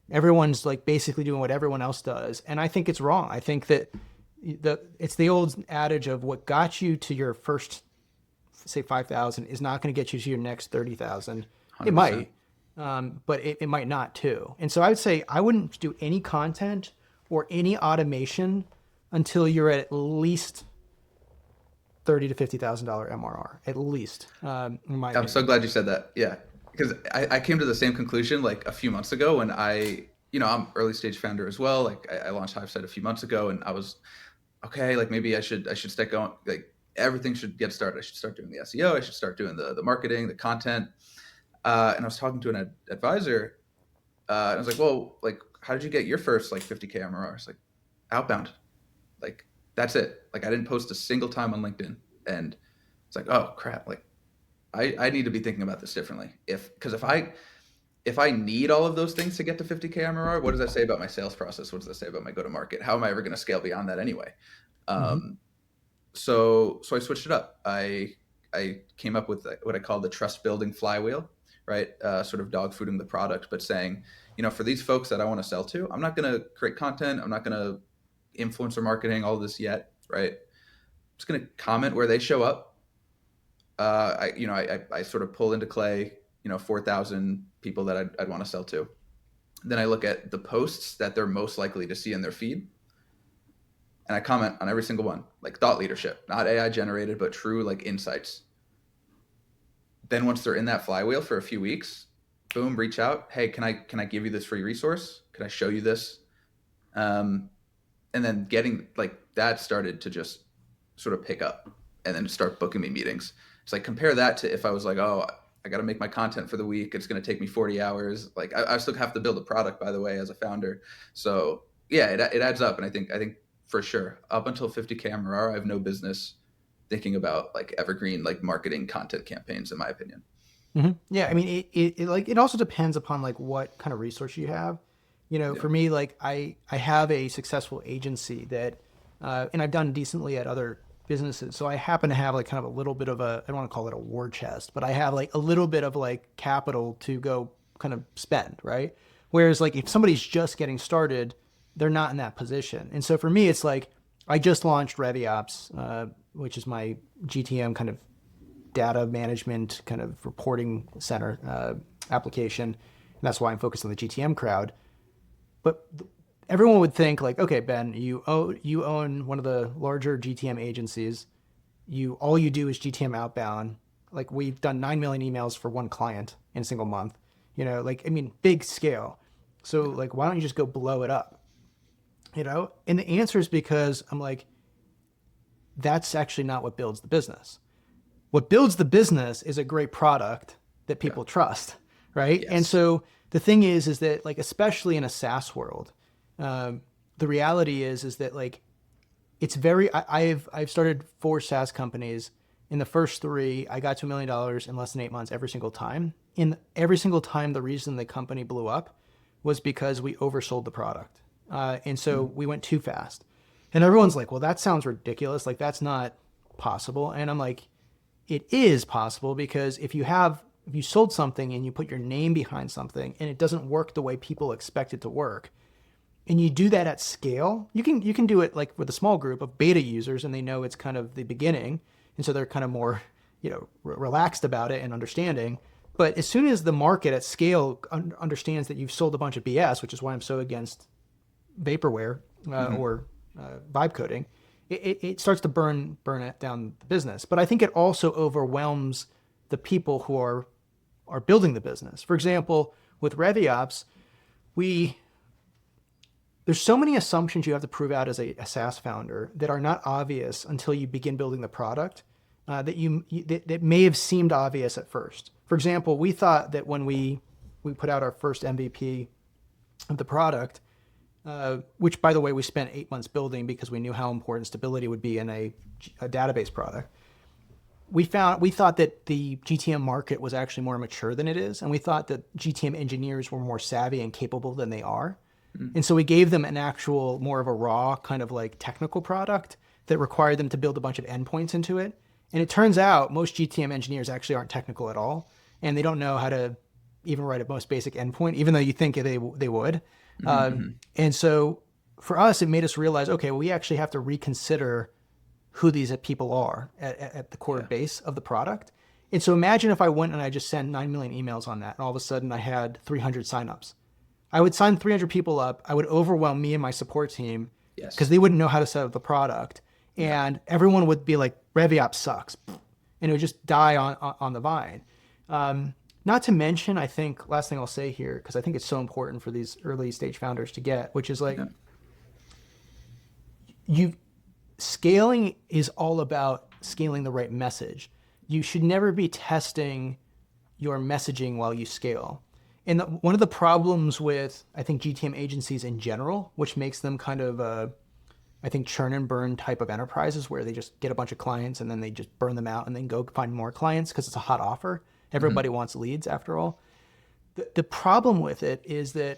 Everyone's like basically doing what everyone else does. And I think it's wrong. I think that it's the old adage of what got you to your first, say 5,000 is not going to get you to your next 30,000. It 100%. might, but it might not too. And so I would say I wouldn't do any content or any automation until you're at least $30,000 to $50,000 MRR, at least, in my I'm so opinion. glad you said that. Yeah, because I came to the same conclusion like a few months ago when I'm early stage founder as well. Like I launched HiveSite a few months ago, and I was okay. Like maybe I should start going. Like everything should get started. I should start doing the SEO. I should start doing the marketing, the content. And I was talking to an advisor, and I was like, well, like how did you get your first like 50K MRR? It's like Outbound. Like that's it. Like I didn't post a single time on LinkedIn, and it's like, oh crap. Like I need to be thinking about this differently. Because if I need all of those things to get to 50K MRR, what does that say about my sales process? What does that say about my go to market? How am I ever going to scale beyond that anyway? Mm-hmm. Um, so I switched it up. I came up with what I call the trust building flywheel, right? Sort of dog fooding the product, but saying, for these folks that I want to sell to, I'm not going to create content. I'm not going to influencer marketing all of this yet, right? just going to comment where they show up. I sort of pull into Clay, 4,000 people that I'd want to sell to. Then I look at the posts that they're most likely to see in their feed, and I comment on every single one, like thought leadership, not AI generated, but true like insights. Then once they're in that flywheel for a few weeks, boom, reach out. Hey, can I give you this free resource? Can I show you this? And then getting like that started to just sort of pick up, and then start booking me meetings. It's like, compare that to if I was like, oh, I got to make my content for the week. It's going to take me 40 hours. Like I still have to build a product, by the way, as a founder. So yeah, it adds up. And I think for sure up until 50K MRR, I have no business thinking about like evergreen, like marketing content campaigns, in my opinion. Mm-hmm. Yeah, I mean, it also depends upon like what kind of resource you have. Yeah. For me, like I have a successful agency that, and I've done decently at other businesses. So I happen to have like kind of a little bit of a, I don't want to call it a war chest, but I have like a little bit of like capital to go kind of spend, right? Whereas like if somebody's just getting started, they're not in that position. And so for me, it's like I just launched ReadyOps, which is my GTM kind of data management kind of reporting center application. And that's why I'm focused on the GTM crowd. But everyone would think like, okay, Ben, you own one of the larger GTM agencies. All you do is GTM outbound. Like we've done 9 million emails for one client in a single month. Like, I mean, big scale. So like, why don't you just go blow it up? And the answer is because I'm like, that's actually not what builds the business. What builds the business is a great product that people trust, right? Yes. And so the thing is that like, especially in a SaaS world, the reality is that like, it's very, I've started 4 SaaS companies. In the first 3, I got to $1 million in less than 8 months every single time. In every single time, the reason the company blew up was because we oversold the product. And so we went too fast. And everyone's like, well, that sounds ridiculous. Like that's not possible. And I'm like, it is possible, because if you sold something and you put your name behind something and it doesn't work the way people expect it to work, and you do that at scale, you can do it like with a small group of beta users, and they know it's kind of the beginning. And so they're kind of more, relaxed about it and understanding. But as soon as the market at scale understands that you've sold a bunch of BS, which is why I'm so against vaporware or vibe coding, it starts to burn it down the business. But I think it also overwhelms the people who are building the business. For example, with ReadyOps, there's so many assumptions you have to prove out as a SaaS founder that are not obvious until you begin building the product, that may have seemed obvious at first. For example, we thought that when we put out our first MVP of the product, which by the way, we spent 8 months building because we knew how important stability would be in a database product. We thought that the GTM market was actually more mature than it is. And we thought that GTM engineers were more savvy and capable than they are. And so we gave them an actual, more of a raw kind of like technical product that required them to build a bunch of endpoints into it. And it turns out most GTM engineers actually aren't technical at all. And they don't know how to even write a most basic endpoint, even though you think they would. And so for us, it made us realize, okay, well, we actually have to reconsider who these people are at the core base of the product. And so imagine if I went and I just sent 9 million emails on that, and all of a sudden I had 300 signups. I would sign 300 people up. I would overwhelm me and my support team because they wouldn't know how to set up the product. And everyone would be like, ReadyOps sucks. And it would just die on the vine. Not to mention, I think, last thing I'll say here, because I think it's so important for these early stage founders to get, which is like, scaling is all about scaling the right message. You should never be testing your messaging while you scale. And one of the problems with, I think, GTM agencies in general, which makes them kind of, I think, churn and burn type of enterprises where they just get a bunch of clients and then they just burn them out and then go find more clients because it's a hot offer. Everybody wants leads after all. The problem with it is that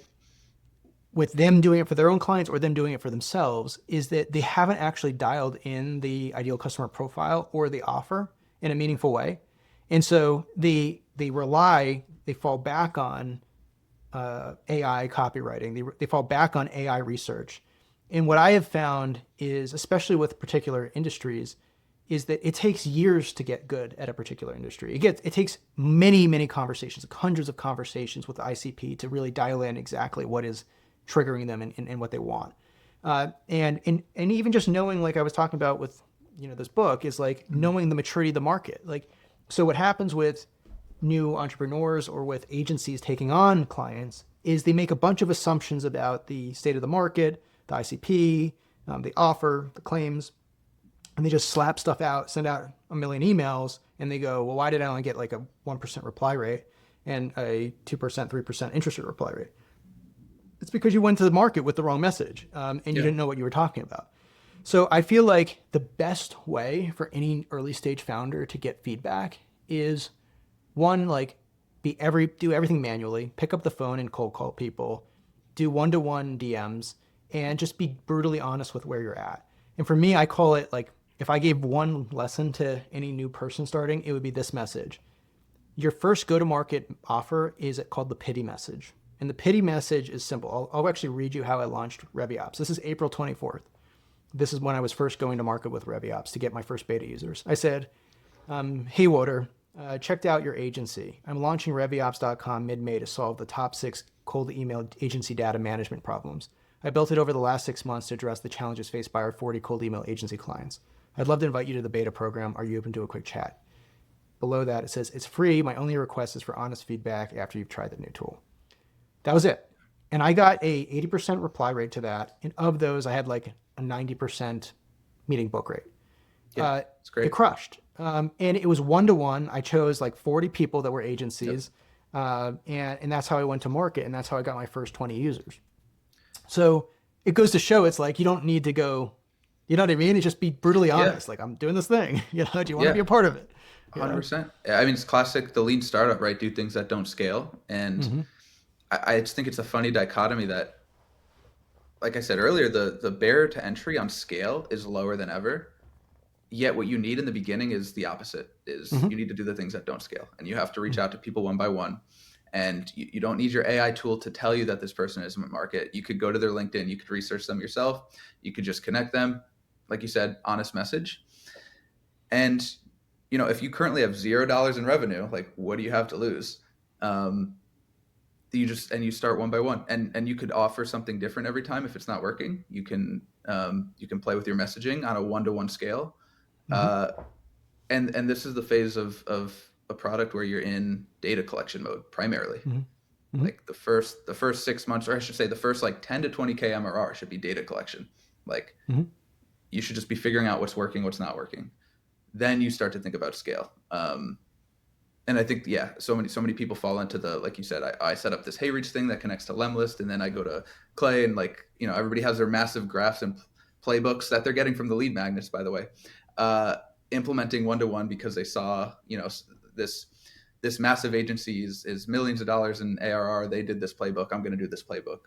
with them doing it for their own clients or them doing it for themselves is that they haven't actually dialed in the ideal customer profile or the offer in a meaningful way. And so they fall back on AI copywriting. They fall back on AI research. And what I have found is, especially with particular industries, is that it takes years to get good at a particular industry. It takes many conversations, like hundreds of conversations with the ICP to really dial in exactly what is triggering them and what they want. And even just knowing, like I was talking about with, this book, is like knowing the maturity of the market. Like, so what happens with new entrepreneurs or with agencies taking on clients is they make a bunch of assumptions about the state of the market, the ICP, the offer, the claims, and they just slap stuff out, send out a million emails, and they go, well, why did I only get like a 1% reply rate and a 2%, 3% interest rate reply rate? It's because you went to the market with the wrong message, and you didn't know what you were talking about. So I feel like the best way for any early stage founder to get feedback is, one, like do everything manually, pick up the phone and cold call people, do one-to-one DMs, and just be brutally honest with where you're at. And for me, I call it, like, if I gave one lesson to any new person starting, it would be this message. Your first go-to-market offer is called the pity message. And the pity message is simple. I'll actually read you how I launched ReviOps. This is April 24th. This is when I was first going to market with ReviOps to get my first beta users. I said, hey, Water, checked out your agency. I'm launching ReviOps.com mid-May to solve the top 6 cold email agency data management problems. I built it over the last 6 months to address the challenges faced by our 40 cold email agency clients. I'd love to invite you to the beta program. Are you open to a quick chat? Below that, it says, it's free. My only request is for honest feedback after you've tried the new tool. That was it. And I got a 80% reply rate to that. And of those, I had like a 90% meeting book rate. Yeah, it's great. It crushed. And it was one-to-one. I chose like 40 people that were agencies. And that's how I went to market. And that's how I got my first 20 users. So it goes to show, it's like, you don't need to go, you know what I mean? It's just be brutally honest. Like, I'm doing this thing, do you want to be a part of it? 100%. I mean, it's classic, the lean startup, right? Do things that don't scale. And I just think it's a funny dichotomy that, like I said earlier, the barrier to entry on scale is lower than ever. Yet what you need in the beginning is the opposite, is you need to do the things that don't scale. And you have to reach out to people one by one. And you don't need your AI tool to tell you that this person is in the market. You could go to their LinkedIn, you could research them yourself. You could just connect them. Like you said, honest message. And, if you currently have $0 in revenue, like, what do you have to lose? You start one by one, and you could offer something different every time. If it's not working, you can play with your messaging on a one-to-one scale. And this is the phase of a product where you're in data collection mode primarily. Like the first 6 months, or I should say the first like 10 to 20K MRR should be data collection. Like you should just be figuring out what's working, what's not working. Then you start to think about scale. And I think, so many people fall into the, like you said, I set up this HeyReach thing that connects to Lemlist, and then I go to Clay, and like, everybody has their massive graphs and playbooks that they're getting from the lead magnets, by the way, implementing one-to-one because they saw, this massive agency is millions of dollars in ARR. They did this playbook. I'm going to do this playbook.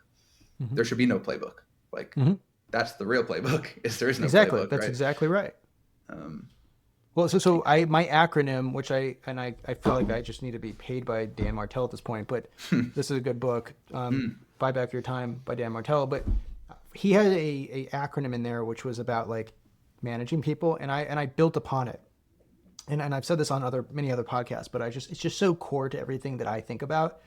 There should be no playbook. Like that's the real playbook. Is there is no playbook. That's right? exactly right. Well, so my acronym, which I feel like I just need to be paid by Dan Martell at this point, but this is a good book, Buy Back Your Time by Dan Martell. But he had a acronym in there which was about like managing people, and I built upon it. And I've said this on many other podcasts, but it's just so core to everything that I think about.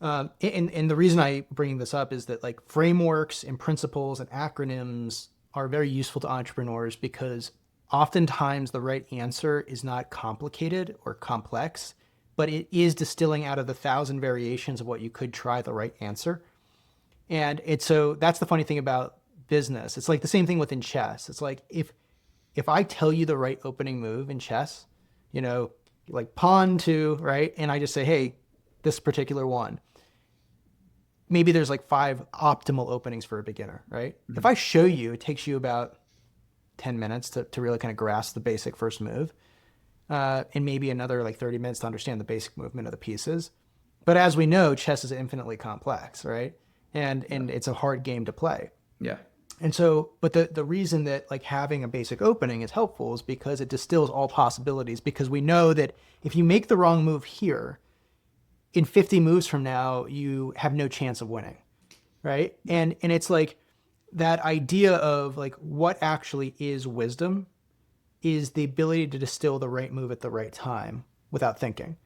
And the reason I bring this up is that like frameworks and principles and acronyms are very useful to entrepreneurs because oftentimes the right answer is not complicated or complex, but it is distilling out of the 1,000 variations of what you could try the right answer. And so that's the funny thing about business. It's like the same thing within chess. It's like if I tell you the right opening move in chess, like pawn to, right? And I just say, hey, this particular one, maybe there's like 5 optimal openings for a beginner, right? If I show you, it takes you about 10 minutes to really kind of grasp the basic first move, and maybe another like 30 minutes to understand the basic movement of the pieces. But as we know, chess is infinitely complex, right? And it's a hard game to play. Yeah. And so, but the reason that like having a basic opening is helpful is because it distills all possibilities, because we know that if you make the wrong move here, in 50 moves from now, you have no chance of winning, right? And it's like that idea of like what actually is wisdom is the ability to distill the right move at the right time without thinking,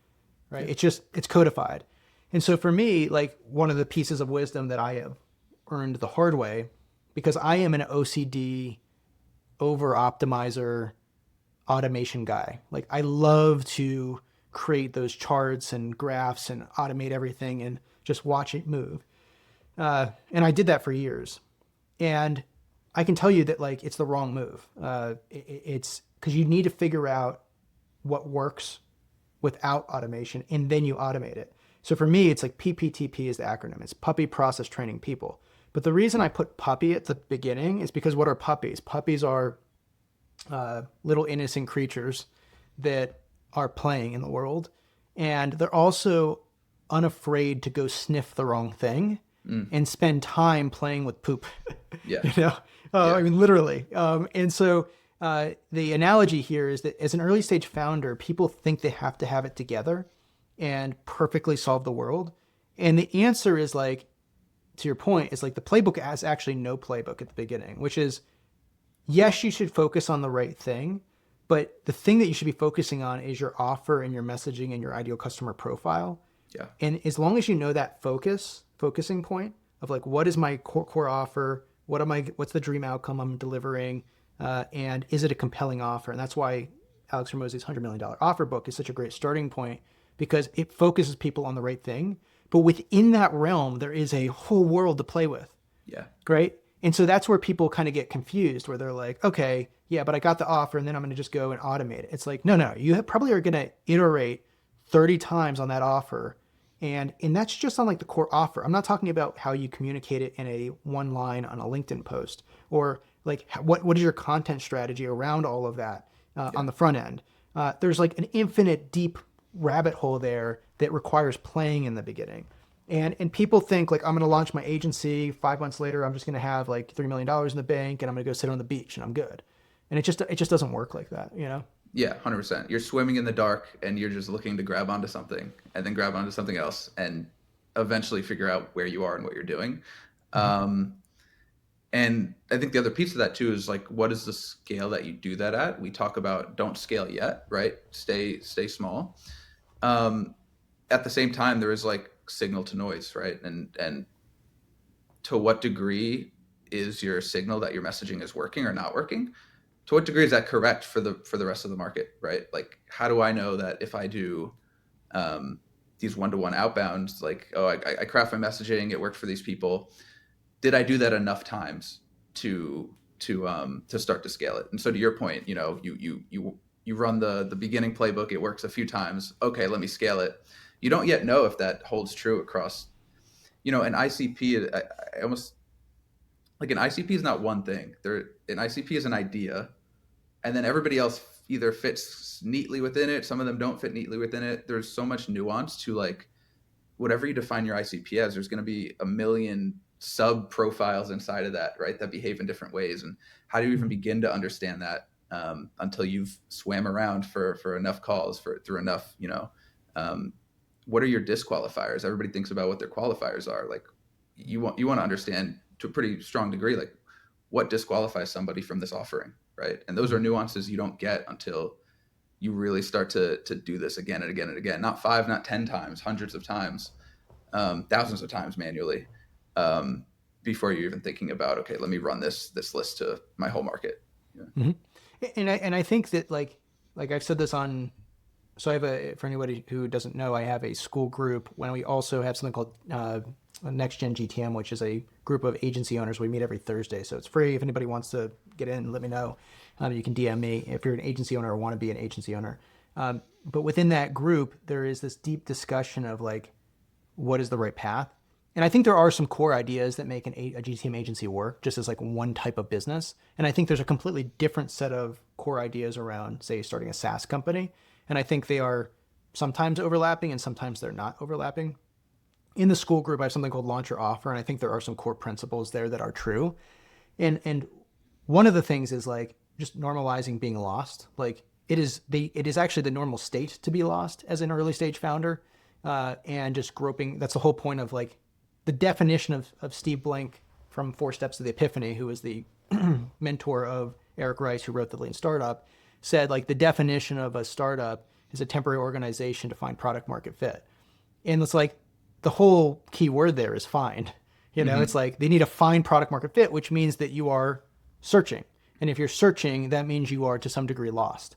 right? It's codified. And so for me, like one of the pieces of wisdom that I have earned the hard way, because I am an OCD over optimizer automation guy. Like I love to create those charts and graphs and automate everything and just watch it move. And I did that for years. And I can tell you that like it's the wrong move. It's because you need to figure out what works without automation and then you automate it. So for me, it's like PPTP is the acronym. It's Puppy Process Training People. But the reason I put puppy at the beginning is because what are puppies? Puppies are little innocent creatures that are playing in the world. And they're also unafraid to go sniff the wrong thing and spend time playing with poop. Yeah. You know, I mean, literally. And so the analogy here is that as an early stage founder, people think they have to have it together and perfectly solve the world. And the answer is like, to your point, is like the playbook has actually no playbook at the beginning, which is, yes, you should focus on the right thing, but the thing that you should be focusing on is your offer and your messaging and your ideal customer profile. Yeah. And as long as you know that focusing point of like, what is my core offer? What's the dream outcome I'm delivering? And is it a compelling offer? And that's why Alex Hormozi's $100 million offer book is such a great starting point, because it focuses people on the right thing. But within that realm, there is a whole world to play with. Yeah. Great. And so that's where people kind of get confused, where they're like, okay, yeah, but I got the offer and then I'm going to just go and automate it. It's like, no, you probably are going to iterate 30 times on that offer. And that's just on like the core offer. I'm not talking about how you communicate it in a one line on a LinkedIn post, or like what is your content strategy around all of that on the front end. There's like an infinite deep rabbit hole there that requires playing in the beginning. And people think like, I'm going to launch my agency. 5 months later, I'm just going to have like $3 million in the bank and I'm going to go sit on the beach and I'm good. And it just doesn't work like that, you know? Yeah, 100%. You're swimming in the dark and you're just looking to grab onto something and then grab onto something else and eventually figure out where you are and what you're doing. And I think the other piece of that too is like, what is the scale that you do that at? We talk about don't scale yet, right? Stay small. At the same time, there is like signal to noise, right? And to what degree is your signal that your messaging is working or not working? To what degree is that correct for the rest of the market, right? Like, how do I know that if I do these one-to-one outbounds, like, oh, I craft my messaging, it worked for these people. Did I do that enough times to start to scale it? And so to your point, you know, you run the beginning playbook, it works a few times. Okay, let me scale it. You don't yet know if that holds true across, you know, an ICP. I almost like an ICP is not one thing. An ICP is an idea, and then everybody else either fits neatly within it. Some of them don't fit neatly within it. There's so much nuance to like whatever you define your ICP as. There's going to be a million sub profiles inside of that, right? That behave in different ways. And how do you even begin to understand that until you've swam around for enough calls through enough, you know, what are your disqualifiers? Everybody thinks about what their qualifiers are. Like you want to understand to a pretty strong degree, like what disqualifies somebody from this offering, right? And those are nuances you don't get until you really start to do this again and again and again, not 5, not 10 times, hundreds of times, thousands of times manually, before you're even thinking about, okay, let me run this list to my whole market. Yeah. Mm-hmm. And I think that like I've said this on, so I have for anybody who doesn't know, I have a school group when we also have something called Next Gen GTM, which is a group of agency owners. We meet every Thursday, so it's free. If anybody wants to get in, let me know. You can DM me if you're an agency owner or want to be an agency owner. But within that group, there is this deep discussion of like, what is the right path? And I think there are some core ideas that make a GTM agency work just as like one type of business. And I think there's a completely different set of core ideas around, say, starting a SaaS company. And I think they are sometimes overlapping and sometimes they're not overlapping. In the school group, I have something called Launch Your Offer. And I think there are some core principles there that are true. And one of the things is like just normalizing being lost. Like it is actually the normal state to be lost as an early stage founder. And just groping. That's the whole point of like the definition of Steve Blank from 4 Steps to the Epiphany, who was the mentor of Eric Rice, who wrote The Lean Startup. said like the definition of a startup is a temporary organization to find product market fit. And it's like the whole key word there is find. It's like they need to find product market fit, which means that you are searching. And if you're searching, that means you are to some degree lost.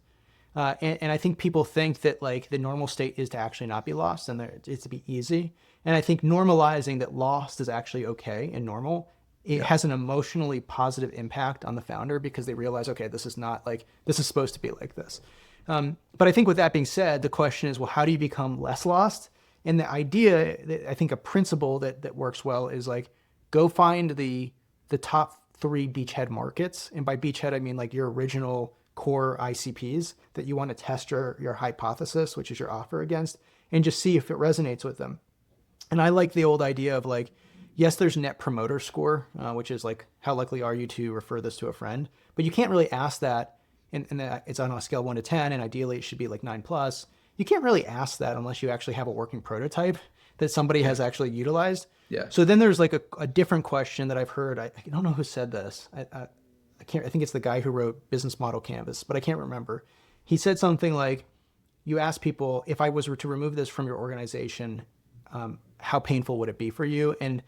And I think people think that like the normal state is to actually not be lost and it's to be easy. And I think normalizing that lost is actually okay and normal, it has an emotionally positive impact on the founder because they realize, okay, this is not like, this is supposed to be like this. But I think with that being said, the question is, well, how do you become less lost? And the idea that I think a principle that works well is like, go find the top 3 beachhead markets. And by beachhead, I mean like your original core ICPs that you want to test your hypothesis, which is your offer against, and just see if it resonates with them. And I like the old idea of like, yes, there's net promoter score, which is like, how likely are you to refer this to a friend? But you can't really ask that. And it's on a scale of 1 to 10, and ideally it should be like 9+. You can't really ask that unless you actually have a working prototype that somebody has actually utilized. Yeah. So then there's like a different question that I've heard. I don't know who said this. I think it's the guy who wrote Business Model Canvas, but I can't remember. He said something like, you ask people, if I was to remove this from your organization, how painful would it be for you? And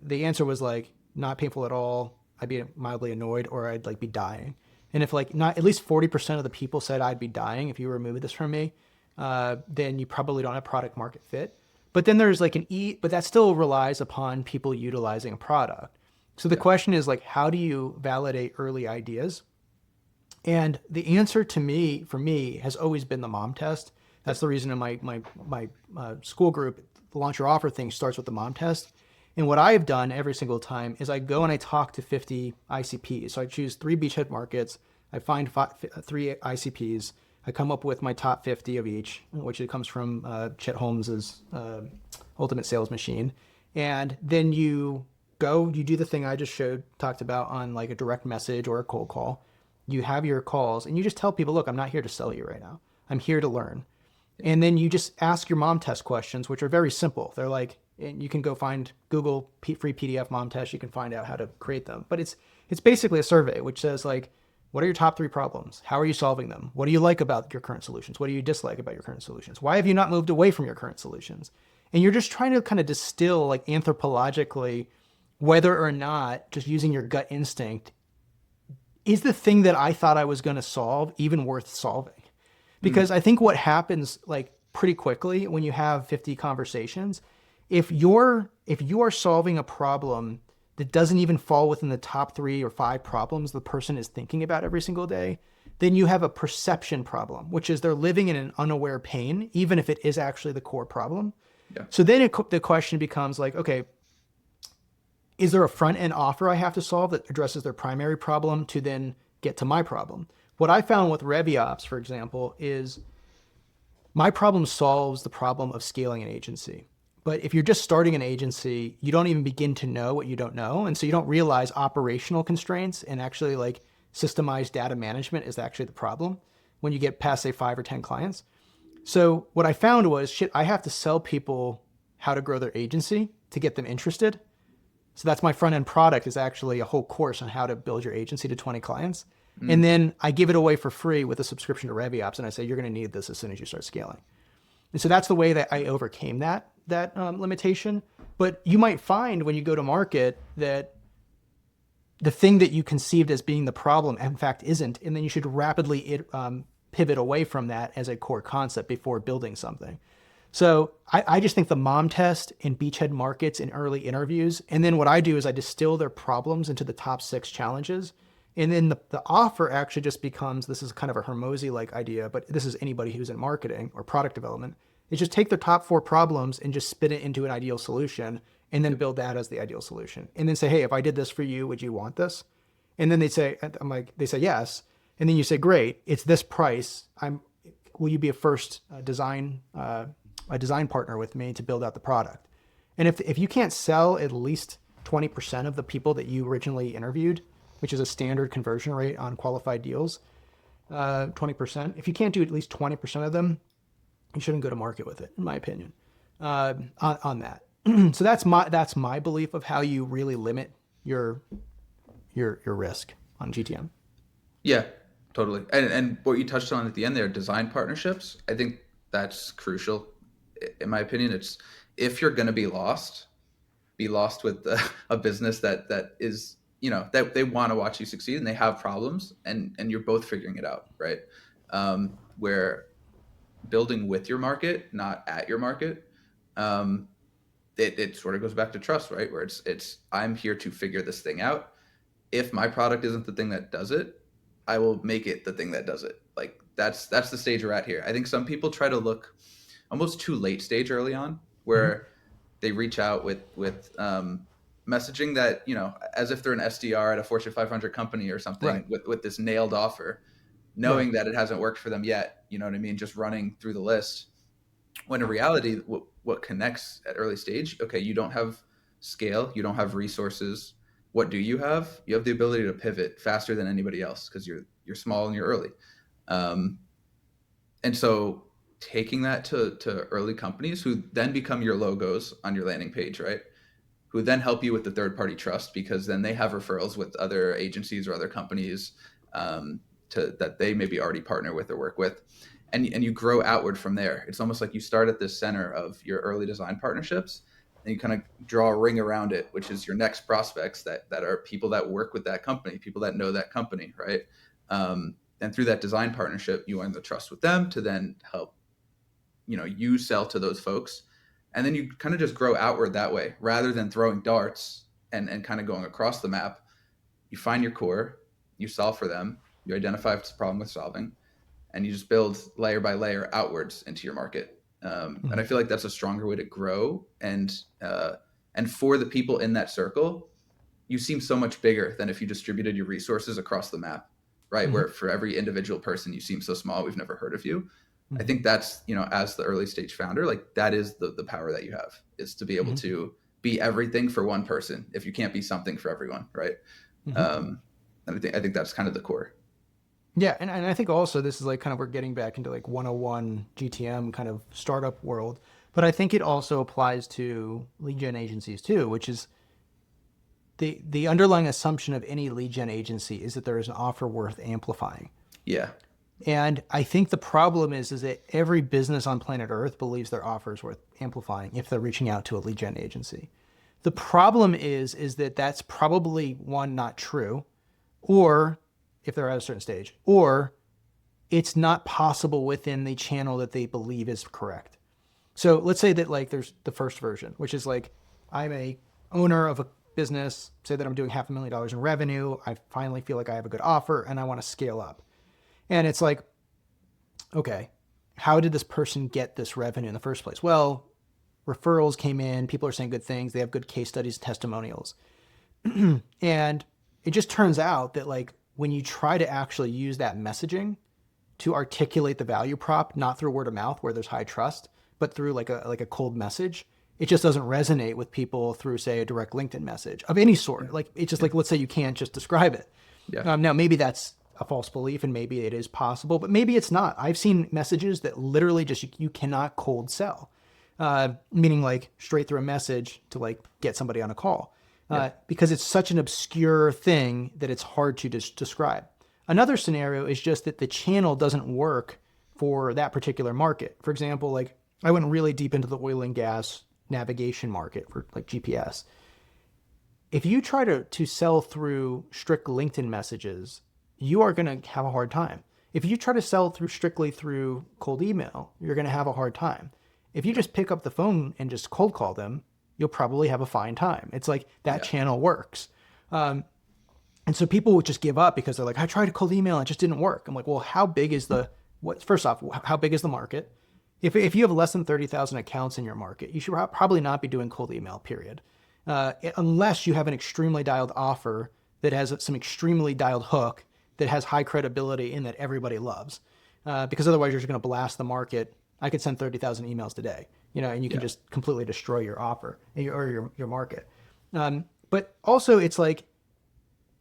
the answer was like, not painful at all. I'd be mildly annoyed, or I'd like be dying. And if like not at least 40% of the people said I'd be dying if you remove this from me, then you probably don't have product market fit. But then there's like but that still relies upon people utilizing a product. So the question is like, how do you validate early ideas? And the answer for me, has always been the mom test. That's the reason in my school group, the launch your offer thing starts with the mom test. And what I've done every single time is I go and I talk to 50 ICPs. So I choose 3 beachhead markets. I find 3 ICPs. I come up with my top 50 of each, which it comes from Chet Holmes's Ultimate Sales Machine. And then you do the thing I just talked about on like a direct message or a cold call. You have your calls and you just tell people, look, I'm not here to sell you right now. I'm here to learn. And then you just ask your mom test questions, which are very simple. They're like, and you can go find Google free PDF mom test. You can find out how to create them. But it's basically a survey which says like, what are your top 3 problems? How are you solving them? What do you like about your current solutions? What do you dislike about your current solutions? Why have you not moved away from your current solutions? And you're just trying to kind of distill like anthropologically whether or not just using your gut instinct is the thing that I thought I was going to solve even worth solving. Because I think what happens like pretty quickly when you have 50 conversations, if you are solving a problem that doesn't even fall within the top 3 or 5 problems the person is thinking about every single day, then you have a perception problem, which is they're living in an unaware pain, even if it is actually the core problem. Yeah. So then the question becomes like, okay, is there a front end offer I have to solve that addresses their primary problem to then get to my problem? What I found with ReviOps, for example, is my problem solves the problem of scaling an agency. But if you're just starting an agency, you don't even begin to know what you don't know. And so you don't realize operational constraints and actually like systemized data management is actually the problem when you get past, say, 5 or 10 clients. So what I found was, I have to sell people how to grow their agency to get them interested. So that's my front end product is actually a whole course on how to build your agency to 20 clients. And then I give it away for free with a subscription to ReviOps. And I say, you're going to need this as soon as you start scaling. And so that's the way that I overcame that limitation. But you might find when you go to market that the thing that you conceived as being the problem, in fact, isn't. And then you should rapidly pivot away from that as a core concept before building something. So I just think the mom test in beachhead markets in early interviews. And then what I do is I distill their problems into the top 6 challenges. And then the offer actually just becomes, this is kind of a Hormozy-like idea, but this is anybody who's in marketing or product development. Is just take the top 4 problems and just spin it into an ideal solution and then build that as the ideal solution. And then say, hey, if I did this for you, would you want this? And then they say yes. And then you say, great, it's this price. Will you be a first design partner with me to build out the product? And if you can't sell at least 20% of the people that you originally interviewed, which is a standard conversion rate on qualified deals, 20%. If you can't do at least 20% of them, you shouldn't go to market with it, in my opinion, on that. So that's my belief of how you really limit your risk on GTM. Yeah. Totally. And what you touched on at the end there, design partnerships, I think that's crucial. In my opinion, it's if you're going to be lost with a business that is, that they want to watch you succeed and they have problems and you're both figuring it out, right? Where building with your market, not at your market, um, it sort of goes back to trust, right? Where it's I'm here to figure this thing out. If my product isn't the thing that does it, I will make it the thing that does it. Like that's the stage we're at here. I think some people try to look almost too late stage early on, Mm-hmm. where they reach out with messaging that as if they're an SDR at a Fortune 500 company or Right. something with this nailed offer, Right. knowing that it hasn't worked for them yet. You know what I mean? Just running through the list. When in reality, what connects at early stage? Okay, you don't have scale, you don't have resources. What do you have? You have the ability to pivot faster than anybody else because you're small and you're early. Um, and so taking that to early companies who then become your logos on your landing page, right? Who then help you with the third party trust because then they have referrals with other agencies or other companies that they maybe already partner with or work with. And you grow outward from there. It's almost like you start at this center of your early design partnerships and you kind of draw a ring around it, which is your next prospects that are people that work with that company, people that know that company, right? And through that design partnership, you earn the trust with them to then help you sell to those folks, and then you kind of just grow outward that way rather than throwing darts and kind of going across the map. You find your core, you solve for them, you identify if it's a problem with solving, and you just build layer by layer outwards into your market. And Mm-hmm. I feel like that's a stronger way to grow. And for the people in that circle, you seem so much bigger than if you distributed your resources across the map, right? Mm-hmm. Where for every individual person, you seem so small, we've never heard of you. I Mm-hmm. think that's, as the early stage founder, like that is the power that you have, is to be able Mm-hmm. to be everything for one person if you can't be something for everyone, right? Mm-hmm. Um, and I think that's kind of the core. Yeah, and I think also this is like kind of we're getting back into like 101 GTM kind of startup world, but I think it also applies to lead gen agencies too, which is the underlying assumption of any lead gen agency is that there is an offer worth amplifying. Yeah. And I think the problem is that every business on planet Earth believes their offer is worth amplifying if they're reaching out to a lead gen agency. The problem is that that's probably one, not true, or if they're at a certain stage, or it's not possible within the channel that they believe is correct. So let's say that like there's the first version, which is like I'm a owner of a business, say that I'm doing $500,000 in revenue. I finally feel like I have a good offer and I want to scale up. And it's like, okay, how did this person get this revenue in the first place? Well, referrals came in, people are saying good things, they have good case studies, testimonials. And it just turns out that like when you try to actually use that messaging to articulate the value prop, not through word of mouth where there's high trust, but through like a cold message, it just doesn't resonate with people through say a direct LinkedIn message of any sort. Like it's just Yeah. like let's say you can't just describe it. Yeah. Now maybe that's a false belief and maybe it is possible, but maybe it's not. I've seen messages that literally just you cannot cold sell, meaning like straight through a message to like get somebody on a call, Yeah. because it's such an obscure thing that it's hard to describe. Another scenario is just that the channel doesn't work for that particular market. For example, like I went really deep into the oil and gas navigation market for like GPS. If you try to sell through strict LinkedIn messages, you are going to have a hard time. If you try to sell strictly through cold email, you're going to have a hard time. If you just pick up the phone and just cold call them, you'll probably have a fine time. It's like that Yeah. channel works. And so people would just give up because they're like, I tried to cold email and it just didn't work. I'm like, well, how big is first off, how big is the market? If you have less than 30,000 accounts in your market, you should probably not be doing cold email, period. Unless you have an extremely dialed offer that has some extremely dialed hook that has high credibility and that everybody loves. Because otherwise you're just going to blast the market. I could send 30,000 emails today, and you can Yeah. just completely destroy your offer or your market. But also it's like,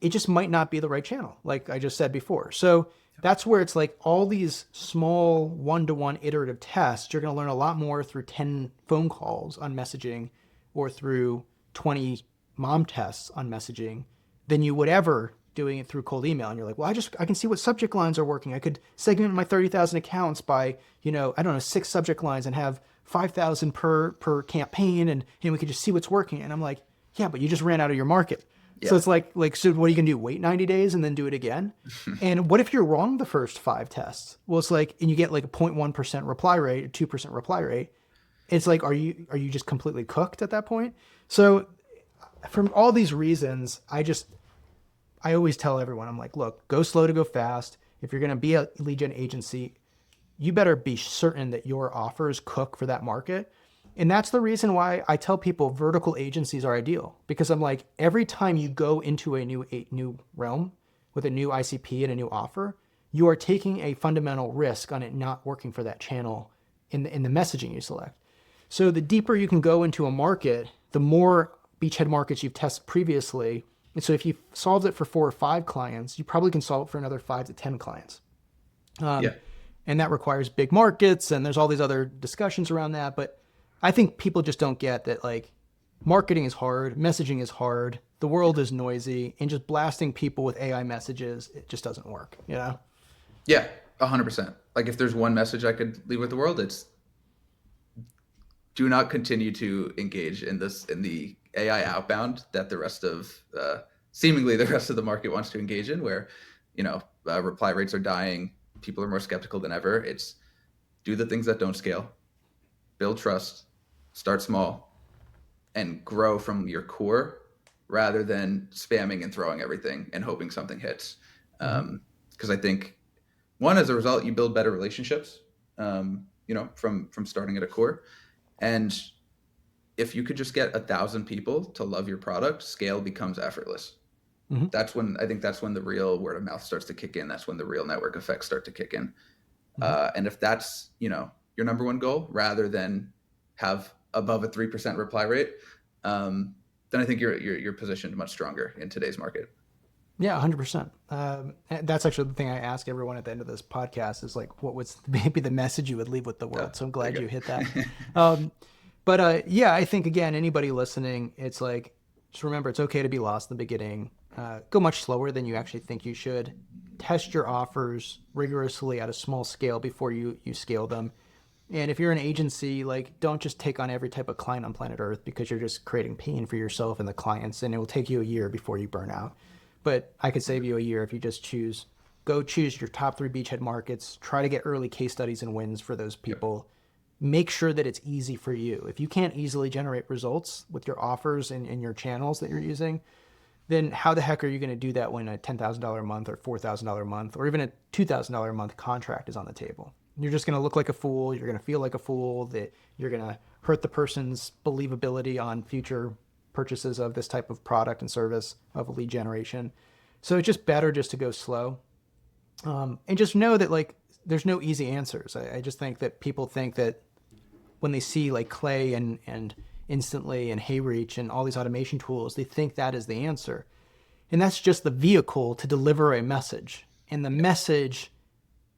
it just might not be the right channel, like I just said before. So that's where it's like all these small one-to-one iterative tests, you're going to learn a lot more through 10 phone calls on messaging or through 20 mom tests on messaging than you would ever doing it through cold email, and you're like, well, I can see what subject lines are working. I could segment my 30,000 accounts by, I don't know, 6 subject lines and have 5,000 per campaign, and we could just see what's working. And I'm like, yeah, but you just ran out of your market. Yeah. So it's like, so what are you gonna do? Wait 90 days and then do it again? And what if you're wrong the first 5 tests? Well, it's like, and you get like a 0.1% reply rate or 2% reply rate. It's like, are you just completely cooked at that point? So from all these reasons, I always tell everyone, I'm like, look, go slow to go fast. If you're going to be a lead gen agency, you better be certain that your offers cook for that market. And that's the reason why I tell people vertical agencies are ideal, because I'm like, every time you go into a new realm with a new ICP and a new offer, you are taking a fundamental risk on it not working for that channel in the messaging you select. So the deeper you can go into a market, the more beachhead markets you've tested previously. And so if you solved it for 4 or 5 clients, you probably can solve it for another 5 to 10 clients. And that requires big markets, and there's all these other discussions around that. But I think people just don't get that, like, marketing is hard, messaging is hard, the world is noisy, and just blasting people with AI messages, it just doesn't work, Yeah, 100%. Like, if there's one message I could leave with the world, it's do not continue to engage in the AI outbound that the rest of seemingly the rest of the market wants to engage in, where reply rates are dying, people are more skeptical than ever. It's do the things that don't scale, build trust, start small, and grow from your core rather than spamming and throwing everything and hoping something hits. Because I think, one, as a result, you build better relationships, from starting at a core. And if you could just get 1,000 people to love your product, scale becomes effortless. That's when the real word of mouth starts to kick in. That's when the real network effects start to kick in. And if that's, your number one goal, rather than have above a 3% reply rate, then I think you're positioned much stronger in today's market. Yeah, 100%. That's actually the thing I ask everyone at the end of this podcast is like, what was maybe the message you would leave with the world? So I'm glad you hit that. But I think, again, anybody listening, it's like, just remember, it's okay to be lost in the beginning. Go much slower than you actually think you should. Test your offers rigorously at a small scale before you scale them. And if you're an agency, like, don't just take on every type of client on planet Earth, because you're just creating pain for yourself and the clients, and it will take you a year before you burn out. But I could save you a year if you just choose your top 3 beachhead markets, try to get early case studies and wins for those people. Make sure that it's easy for you. If you can't easily generate results with your offers and your channels that you're using, then how the heck are you going to do that when a $10,000 a month or $4,000 a month or even a $2,000 a month contract is on the table? You're just going to look like a fool. You're going to feel like a fool, that you're going to hurt the person's believability on future purchases of this type of product and service of lead generation. So it's just better just to go slow. And just know that, like, there's no easy answers. I just think that people think that when they see like Clay and Instantly and HeyReach and all these automation tools, they think that is the answer. And that's just the vehicle to deliver a message. And the message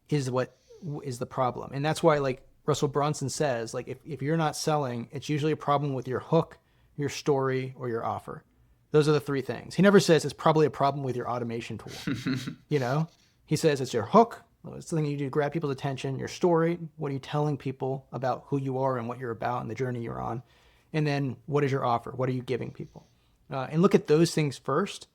is what is the problem. And that's why, like Russell Brunson says, like, if you're not selling, it's usually a problem with your hook, your story, or your offer. Those are the 3 things. He never says it's probably a problem with your automation tool. He says it's your hook. It's something you do to grab people's attention. Your story. What are you telling people about who you are and what you're about and the journey you're on? And then what is your offer? What are you giving people? And look at those things first.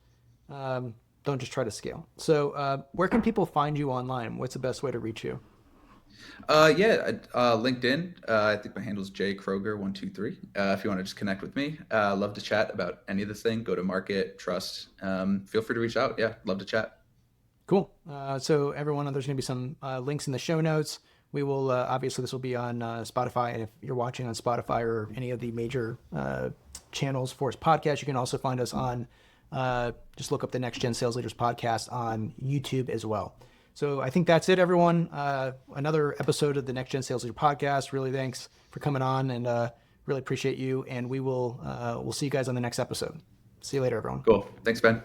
Don't just try to scale. So where can people find you online? What's the best way to reach you? LinkedIn. I think my handle is jkroeger123. If you want to just connect with me, love to chat about any of this thing. Go to market, trust. Feel free to reach out. Yeah, love to chat. Cool. So everyone, there's going to be some links in the show notes. We will, obviously this will be on Spotify. And if you're watching on Spotify or any of the major channels for this podcast, you can also find us on, just look up the Next Gen Sales Leaders podcast on YouTube as well. So I think that's it, everyone. Another episode of the Next Gen Sales Leader podcast. Really thanks for coming on, and really appreciate you. And we'll see you guys on the next episode. See you later, everyone. Cool. Thanks, Ben.